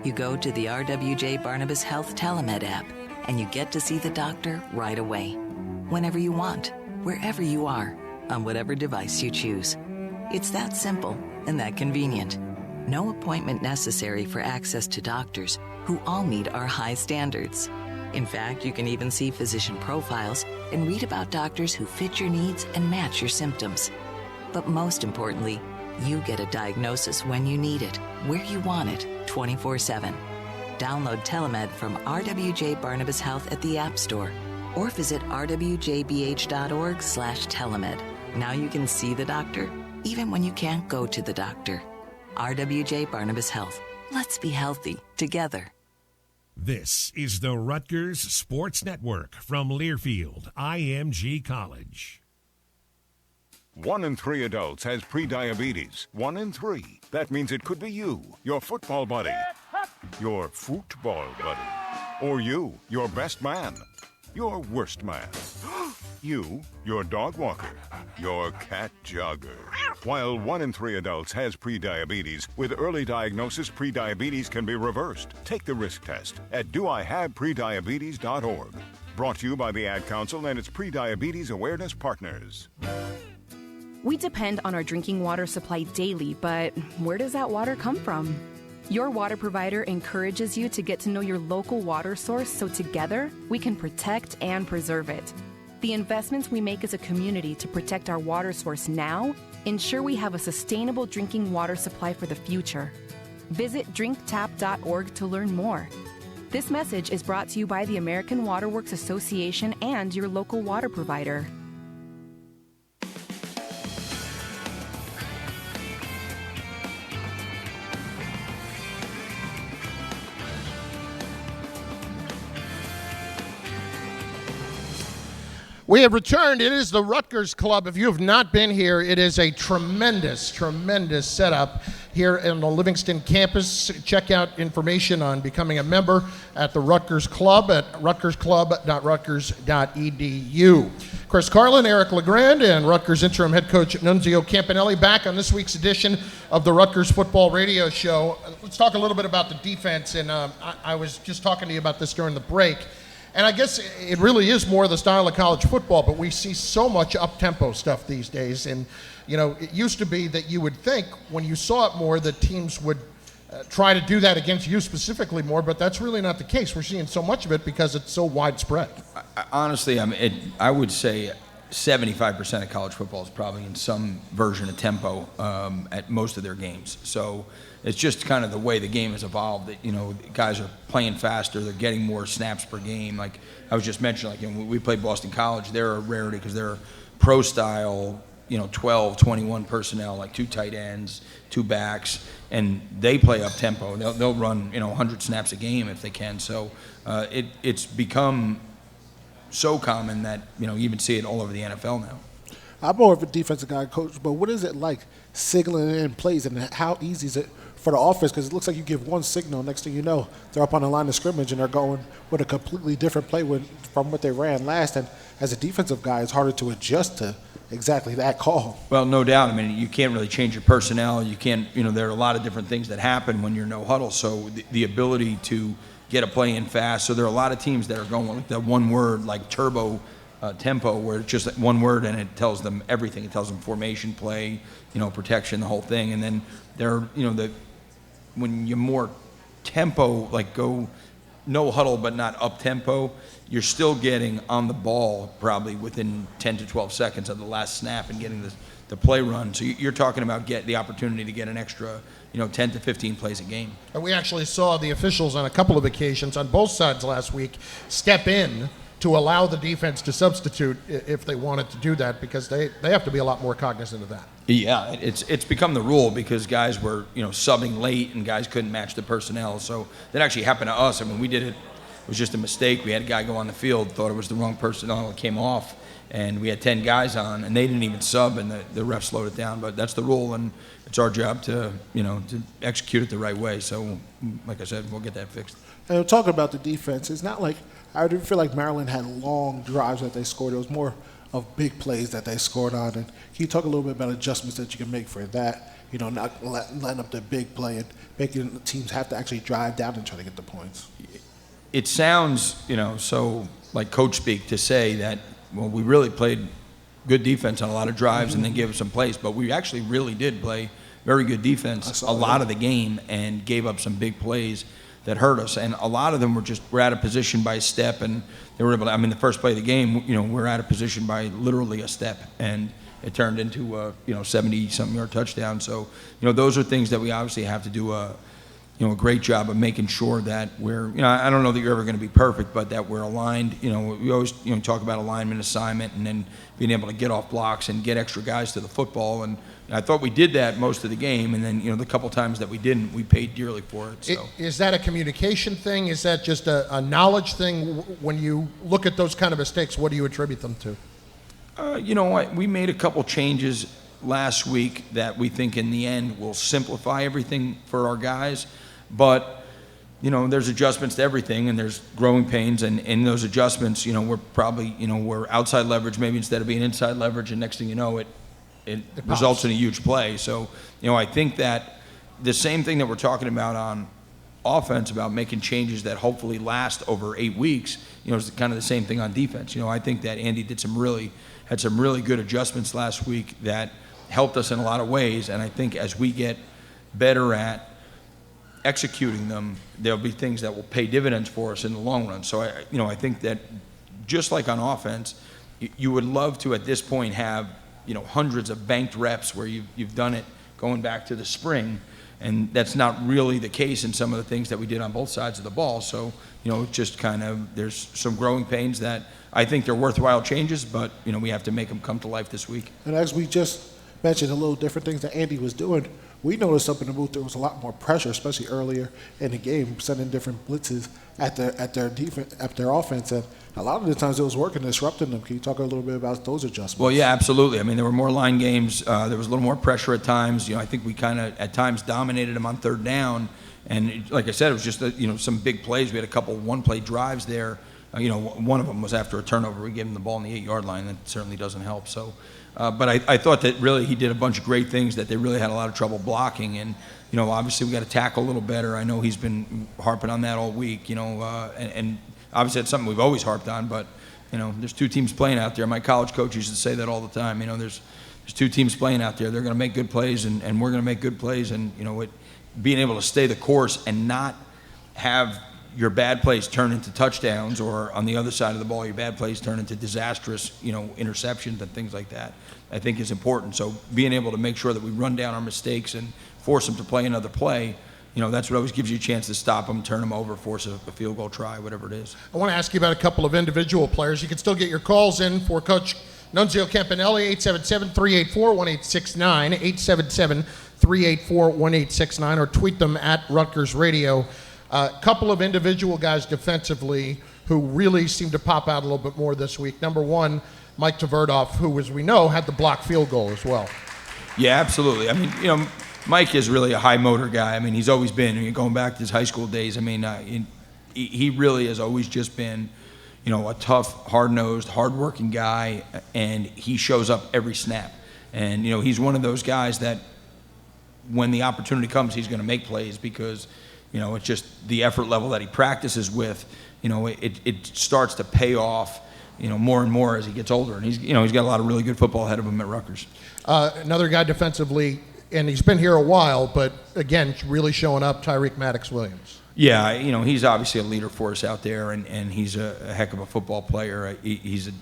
You go to the RWJ Barnabas Health Telemed app, and you get to see the doctor right away. Whenever you want, wherever you are, on whatever device you choose. It's that simple and that convenient. No appointment necessary for access to doctors who all meet our high standards. In fact, you can even see physician profiles and read about doctors who fit your needs and match your symptoms. But most importantly, you get a diagnosis when you need it, where you want it, 24/7. Download Telemed from RWJ Barnabas Health at the App Store or visit rwjbh.org/telemed. Now you can see the doctor, even when you can't go to the doctor. RWJ Barnabas Health. Let's be healthy together. This is the Rutgers Sports Network from Learfield IMG College. 1 in 3 adults has prediabetes. 1 in 3. That means it could be you, your football buddy, your football buddy, or you, your best man, your worst man. You, your dog walker, your cat jogger. While 1 in 3 adults has prediabetes, with early diagnosis, prediabetes can be reversed. Take the risk test at doihaveprediabetes.org. Brought to you by the Ad Council and its prediabetes awareness partners. We depend on our drinking water supply daily, but where does that water come from? Your water provider encourages you to get to know your local water source so together we can protect and preserve it. The investments we make as a community to protect our water source now ensure we have a sustainable drinking water supply for the future. Visit drinktap.org to learn more. This message is brought to you by the American Water Works Association and your local water provider. We have returned. It is the Rutgers Club. If you have not been here, it is a tremendous, tremendous setup here in the Livingston campus. Check out information on becoming a member at the Rutgers Club at rutgersclub.rutgers.edu. Chris Carlin, Eric LeGrand, and Rutgers interim head coach Nunzio Campanelli back on this week's edition of the Rutgers Football Radio Show. Let's talk a little bit about the defense, and I was just talking to you about this during the break. And I guess it really is more the style of college football, but we see so much up-tempo stuff these days. And, it used to be that you would think when you saw it more that teams would try to do that against you specifically more, but that's really not the case. We're seeing so much of it because it's so widespread. Honestly, I would say 75% of college football is probably in some version of tempo at most of their games. So it's just kind of the way the game has evolved that, guys are playing faster, they're getting more snaps per game. Like I was just mentioning, when we played Boston College, they're a rarity because they're pro style, 12, 21 personnel, like 2 tight ends, 2 backs, and they play up tempo. They'll run, 100 snaps a game if they can. So it's become so common that, you even see it all over the NFL now. I'm more of a defensive guy, coach, but what is it like signaling in plays, and how easy is it for the offense? Because it looks like you give one signal, next thing you know, they're up on the line of scrimmage and they're going with a completely different play from what they ran last. And as a defensive guy, it's harder to adjust to exactly that call. Well, no doubt. You can't really change your personnel. You can't, there are a lot of different things that happen when you're no huddle. So the ability to get a play in fast. So there are a lot of teams that are going with that one word, like turbo tempo, where it's just one word and it tells them everything. It tells them formation, play, protection, the whole thing. And then they're, when you're more tempo, like go no huddle but not up tempo, you're still getting on the ball probably within 10 to 12 seconds of the last snap and getting the the play run. So you're talking about get the opportunity to get an extra, 10 to 15 plays a game. And we actually saw the officials on a couple of occasions on both sides last week step in to allow the defense to substitute if they wanted to do that, because they have to be a lot more cognizant of that. Yeah, it's become the rule because guys were, subbing late and guys couldn't match the personnel. So that actually happened to us. I mean, we did it. It was just a mistake. We had a guy go on the field, thought it was the wrong personnel, it came off, and we had 10 guys on, and they didn't even sub, and the ref slowed it down. But that's the rule, and it's our job to, to execute it the right way. So, like I said, we'll get that fixed. And talking about the defense, it's not like I didn't feel like Maryland had long drives that they scored. It was more of big plays that they scored on. And can you talk a little bit about adjustments that you can make for that? Not letting up the big play and making the teams have to actually drive down and try to get the points. It sounds, so like coach speak to say that, well, we really played good defense on a lot of drives and then gave us some plays, but we actually really did play very good defense a lot of the game and gave up some big plays that hurt us. And a lot of them were out of position by a step, and they were able to, the first play of the game, we're out of position by literally a step, and it turned into a 70-something yard touchdown. So, those are things that we obviously have to do a great job of making sure that we're, I don't know that you're ever going to be perfect, but that we're aligned. We always, talk about alignment, assignment, and then being able to get off blocks and get extra guys to the football. And I thought we did that most of the game, and then, the couple times that we didn't, we paid dearly for it. So. Is that a communication thing? Is that just a knowledge thing? When you look at those kind of mistakes, what do you attribute them to? We made a couple changes last week that we think in the end will simplify everything for our guys. But, there's adjustments to everything, and there's growing pains, and in those adjustments, we're probably, we're outside leverage maybe instead of being inside leverage, and next thing you know, it results in a huge play. So, I think that the same thing that we're talking about on offense, about making changes that hopefully last over 8 weeks, is kind of the same thing on defense. I think that Andy had some really good adjustments last week that helped us in a lot of ways, and I think as we get better at executing them, there'll be things that will pay dividends for us in the long run. So I think that just like on offense, you would love to at this point have hundreds of banked reps where you've done it going back to the spring, and that's not really the case in some of the things that we did on both sides of the ball. So just kind of there's some growing pains that I think they're worthwhile changes, but we have to make them come to life this week. And as we just mentioned, a little different things that Andy was doing, we noticed up in the booth there was a lot more pressure, especially earlier in the game, sending different blitzes at their defense, at their offense, and a lot of the times it was working, disrupting them. Can you talk a little bit about those adjustments? Well, yeah, absolutely. There were more line games. There was a little more pressure at times. I think we kind of at times dominated them on third down, and like I said, it was just some big plays. We had a couple one-play drives there. One of them was after a turnover. We gave him the ball on the 8-yard line. That certainly doesn't help. So. But I thought that really he did a bunch of great things that they really had a lot of trouble blocking. And, obviously we got to tackle a little better. I know he's been harping on that all week, and obviously that's something we've always harped on. But, there's two teams playing out there. My college coach used to say that all the time. There's two teams playing out there. They're going to make good plays, and we're going to make good plays. And, being able to stay the course and not have your bad plays turn into touchdowns, or on the other side of the ball, your bad plays turn into disastrous, interceptions and things like that, I think is important. So being able to make sure that we run down our mistakes and force them to play another play, that's what always gives you a chance to stop them, turn them over, force a field goal try, whatever it is. I want to ask you about a couple of individual players. You can still get your calls in for Coach Nunzio Campanelli, 877-384-1869, 877-384-1869, or tweet them at Rutgers Radio. A couple of individual guys defensively who really seem to pop out a little bit more this week. Number one, Mike Tverdoff, who, as we know, had the blocked field goal as well. Yeah, absolutely. Mike is really a high motor guy. He's always been, going back to his high school days, he really has always just been, a tough, hard-nosed, hard-working guy, and he shows up every snap. And, he's one of those guys that when the opportunity comes, he's going to make plays because it's just the effort level that he practices with. It starts to pay off, more and more as he gets older. And he's got a lot of really good football ahead of him at Rutgers. Another guy defensively, and he's been here a while, but again, really showing up, Tyreek Maddox-Williams. Yeah, he's obviously a leader for us out there, and he's a heck of a football player. He's a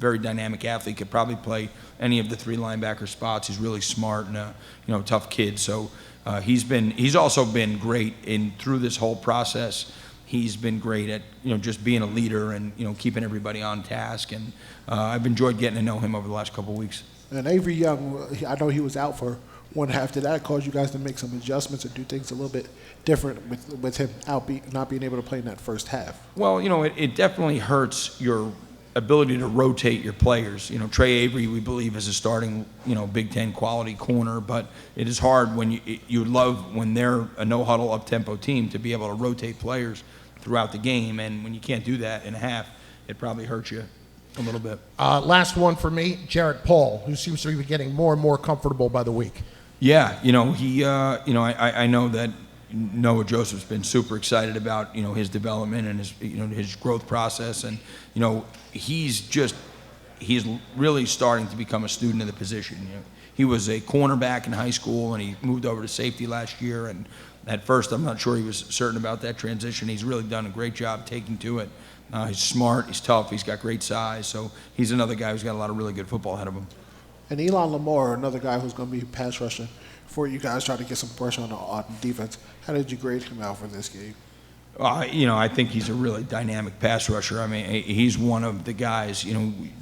very dynamic athlete, could probably play any of the 3 linebacker spots. He's really smart and a tough kid. So he's also been great through this whole process. He's been great at just being a leader and keeping everybody on task. And I've enjoyed getting to know him over the last couple of weeks. And Avery Young, I know he was out for one half. Did that cause you guys to make some adjustments or do things a little bit different with him not being able to play in that first half? Well, it definitely hurts your ability to rotate your players. Trey Avery, we believe, is a starting, Big Ten quality corner, but it is hard when you love when they're a no-huddle, up-tempo team to be able to rotate players throughout the game, and when you can't do that in a half, it probably hurts you a little bit. Last one for me, Jarrett Paul, who seems to be getting more and more comfortable by the week. Yeah, he, I know that Noah Joseph's been super excited about, his development and his, his growth process, and, he's really starting to become a student of the position. He was a cornerback in high school, and he moved over to safety last year, and at first I'm not sure he was certain about that transition. He's really done a great job taking to it. He's smart, he's tough, he's got great size, so he's another guy who's got a lot of really good football ahead of him. And Elon Lamar, another guy who's going to be pass rushing for you guys, trying to get some pressure on defense. How did you grade him out for this game? I think he's a really dynamic pass rusher. I mean, he's one of the guys,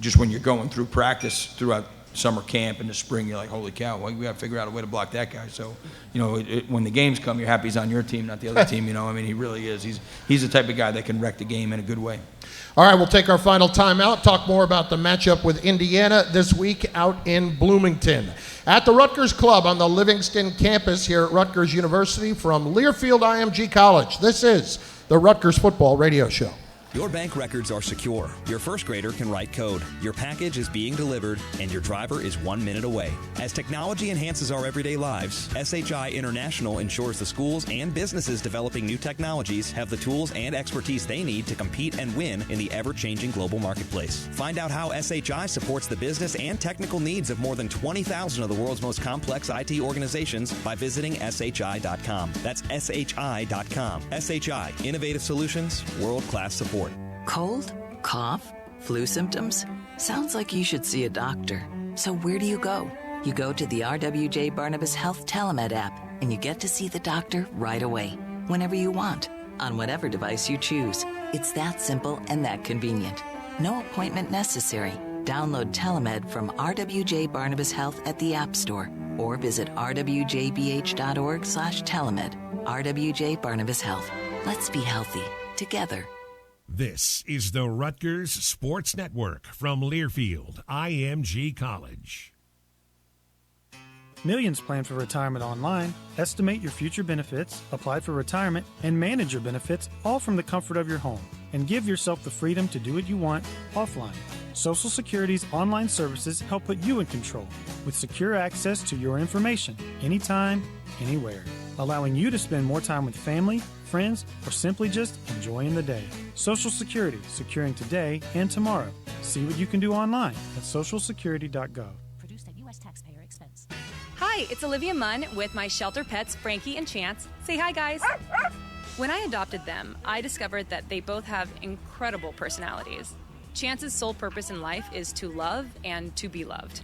just when you're going through practice throughout summer camp in the spring, you're like, holy cow, well, we got to figure out a way to block that guy. So, when the games come, you're happy he's on your team, not the other team. He really is. He's the type of guy that can wreck the game in a good way. All right, we'll take our final timeout, talk more about the matchup with Indiana this week out in Bloomington. At the Rutgers Club on the Livingston campus here at Rutgers University from Learfield IMG College, this is the Rutgers Football Radio Show. Your bank records are secure. Your first grader can write code. Your package is being delivered, and your driver is 1 minute away. As technology enhances our everyday lives, SHI International ensures the schools and businesses developing new technologies have the tools and expertise they need to compete and win in the ever-changing global marketplace. Find out how SHI supports the business and technical needs of more than 20,000 of the world's most complex IT organizations by visiting SHI.com. That's SHI.com. SHI, innovative solutions, world-class support. Cold? Cough? Flu symptoms? Sounds like you should see a doctor. So where do you go? You go to the RWJ Barnabas Health Telemed app, and you get to see the doctor right away, whenever you want, on whatever device you choose. It's that simple and that convenient. No appointment necessary. Download Telemed from RWJ Barnabas Health at the App Store, or visit rwjbh.org/telemed. RWJ Barnabas Health. Let's be healthy together. This is the Rutgers Sports Network from Learfield IMG College. Millions plan for retirement online. Estimate your future benefits, apply for retirement, and manage your benefits all from the comfort of your home. And give yourself the freedom to do what you want offline. Social Security's online services help put you in control with secure access to your information anytime, anywhere, allowing you to spend more time with family, friends, or simply just enjoying the day. Social Security, securing today and tomorrow. See what you can do online at socialsecurity.gov. Produced at U.S. taxpayer expense. Hi, it's Olivia Munn with my shelter pets, Frankie and Chance. Say hi, guys. When I adopted them, I discovered that they both have incredible personalities. Chance's sole purpose in life is to love and to be loved.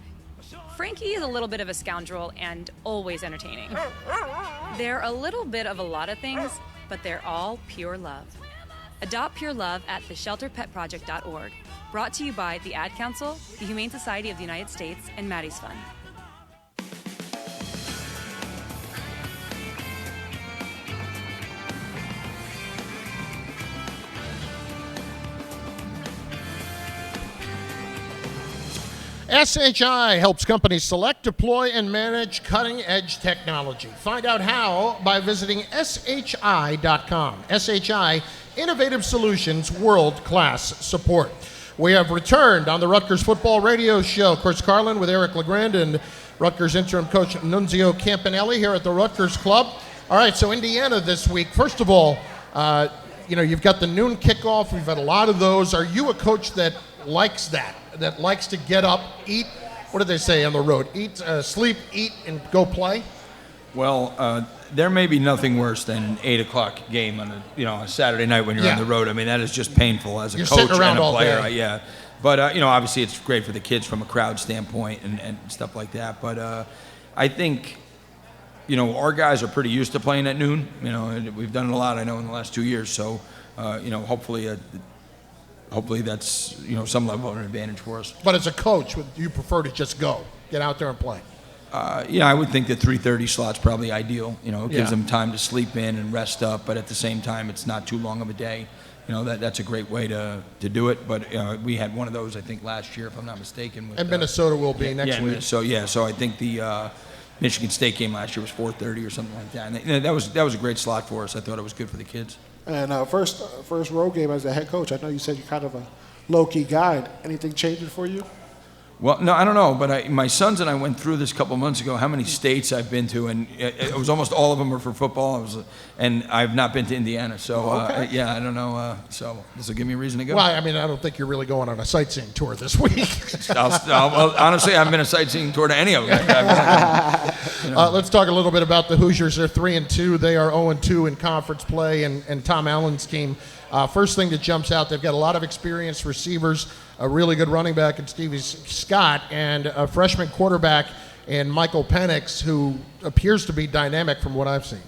Frankie is a little bit of a scoundrel and always entertaining. They're a little bit of a lot of things, but they're all pure love. Adopt pure love at theshelterpetproject.org. Brought to you by the Ad Council, the Humane Society of the United States, and Maddie's Fund. SHI helps companies select, deploy, and manage cutting-edge technology. Find out how by visiting SHI.com. SHI, innovative solutions, world-class support. We have returned on the Rutgers Football Radio Show. Chris Carlin with Eric LeGrand and Rutgers interim coach Nunzio Campanelli here at the Rutgers Club. All right, so Indiana this week. First of all, you've got the noon kickoff. We've had a lot of those. Are you a coach that likes that likes to get up, eat, what do they say on the road? Eat, sleep, eat, and go play? Well, there may be nothing worse than an 8 o'clock game on a Saturday night when you're on the road. I mean, that is just painful as a coach and a player. Yeah. But, obviously it's great for the kids from a crowd standpoint and stuff like that. But I think, our guys are pretty used to playing at noon. And we've done it a lot, I know, in the last 2 years. So, hopefully that's, some level of an advantage for us. But as a coach, you prefer to just get out there and play? I would think the 3:30 slot's probably ideal. It gives them time to sleep in and rest up, but at the same time, it's not too long of a day. That's a great way to do it. But we had one of those, I think, last year, if I'm not mistaken. And Minnesota will be next week. So I think the Michigan State game last year was 4:30 or something like that. And that was a great slot for us. I thought it was good for the kids. And first road game as a head coach, I know you said you're kind of a low-key guy. Anything changing for you? Well, no, I don't know, but my sons and I went through this a couple months ago, how many states I've been to, and it was almost all of them were for football, and I've not been to Indiana, so I don't know, so this will give me a reason to go. Well, I mean, I don't think you're really going on a sightseeing tour this week. Well, honestly, I haven't been a sightseeing tour to any of them. Let's talk a little bit about the Hoosiers. They're 3-2. They are 0-2 in conference play, and Tom Allen's team. First thing that jumps out, they've got a lot of experienced receivers, a really good running back in Stevie Scott, and a freshman quarterback in Michael Penix, who appears to be dynamic from what I've seen.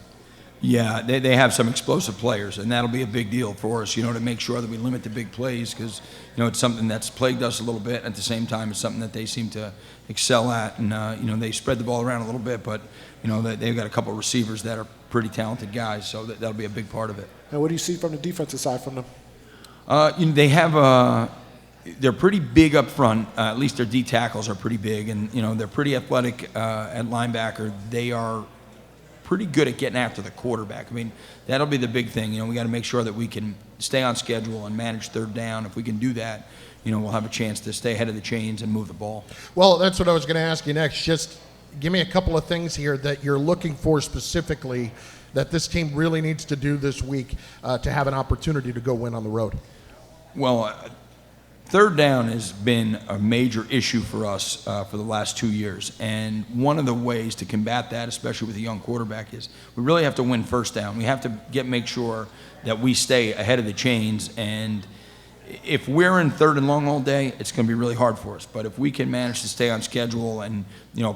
Yeah, they have some explosive players, and that'll be a big deal for us, to make sure that we limit the big plays because, it's something that's plagued us a little bit. At the same time, it's something that they seem to excel at, and, they spread the ball around a little bit, but, they've got a couple of receivers that are pretty talented guys, so that'll be a big part of it. And what do you see from the defensive side from them? They have they're pretty big up front. At least their D tackles are pretty big, and they're pretty athletic at linebacker. They are pretty good at getting after the quarterback. I mean, that'll be the big thing. We got to make sure that we can stay on schedule and manage third down. If we can do that, we'll have a chance to stay ahead of the chains and move the ball. Well, that's what I was going to ask you next. Just give me a couple of things here that you're looking for specifically that this team really needs to do this week to have an opportunity to go win on the road. Well, third down has been a major issue for us for the last 2 years. And one of the ways to combat that, especially with a young quarterback, is we really have to win first down. We have to make sure that we stay ahead of the chains. And if we're in third and long all day, it's going to be really hard for us. But if we can manage to stay on schedule and,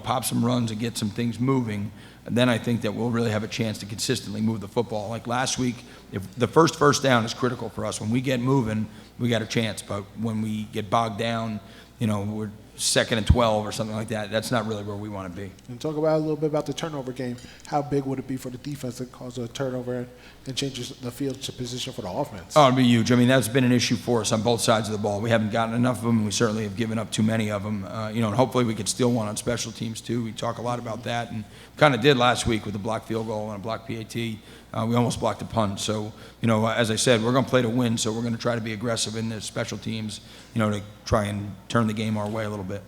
pop some runs and get some things moving, then I think that we'll really have a chance to consistently move the football. Like last week, if the first down is critical for us. When we get moving, we got a chance. But when we get bogged down, we're 2nd and 12 or something like that. That's not really where we want to be. And talk about a little bit about the turnover game. How big would it be for the defense to cause a turnover and change the field position for the offense? Oh, it'd be huge. I mean, that's been an issue for us on both sides of the ball. We haven't gotten enough of them, and we certainly have given up too many of them. And hopefully we could steal one on special teams too. We talk a lot about that, and kind of did last week with a blocked field goal and a blocked PAT. We almost blocked a punt. So, as I said, we're going to play to win, so we're going to try to be aggressive in the special teams, to try and turn the game our way a little bit.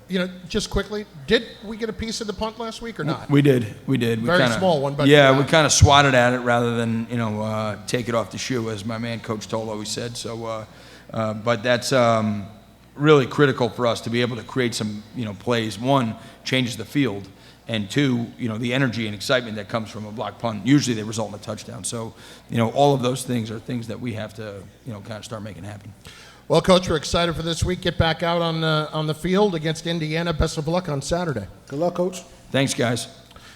Just quickly, did we get a piece of the punt last week or not? We did. Very small one, but yeah, we kind of swatted at it rather than take it off the shoe, as my man Coach Toll always said. So, but that's really critical for us to be able to create some plays. One, changes the field, and two, the energy and excitement that comes from a block punt. Usually they result in a touchdown. So, all of those things are things that we have to kind of start making happen. Well, Coach, we're excited for this week. Get back out on the field against Indiana. Best of luck on Saturday. Good luck, Coach. Thanks, guys.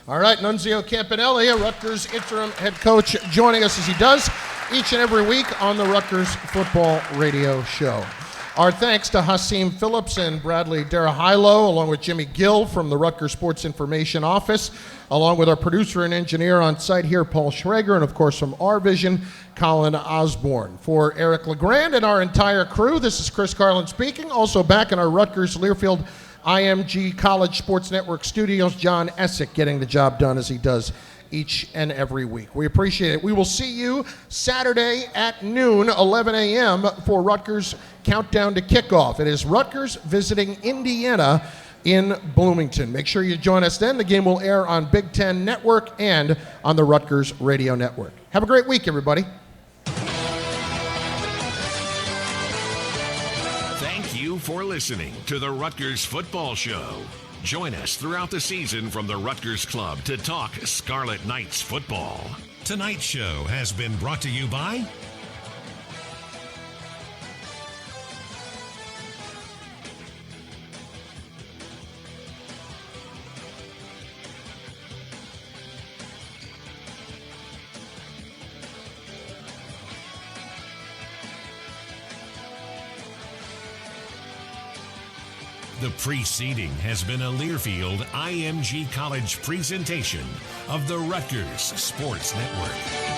All right, Nunzio Campanelli, Rutgers interim head coach, joining us as he does each and every week on the Rutgers Football Radio Show. Our thanks to Hasim Phillips and Bradley Darahilo, along with Jimmy Gill from the Rutgers Sports Information Office, along with our producer and engineer on site here, Paul Schrager, and of course from RVision, Colin Osborne. For Eric LeGrand and our entire crew, this is Chris Carlin speaking. Also back in our Rutgers Learfield IMG College Sports Network studios, John Essick getting the job done as he does each and every week. We appreciate it. We will see you Saturday at noon, 11 a.m. for Rutgers Countdown to Kickoff. It is Rutgers visiting Indiana in Bloomington. Make sure you join us then. The game will air on Big Ten Network and on the Rutgers Radio Network. Have a great week, everybody. Thank you for listening to the Rutgers Football Show. Join us throughout the season from the Rutgers Club to talk Scarlet Knights football. Tonight's show has been brought to you by The preceding has been a Learfield IMG College presentation of the Rutgers Sports Network.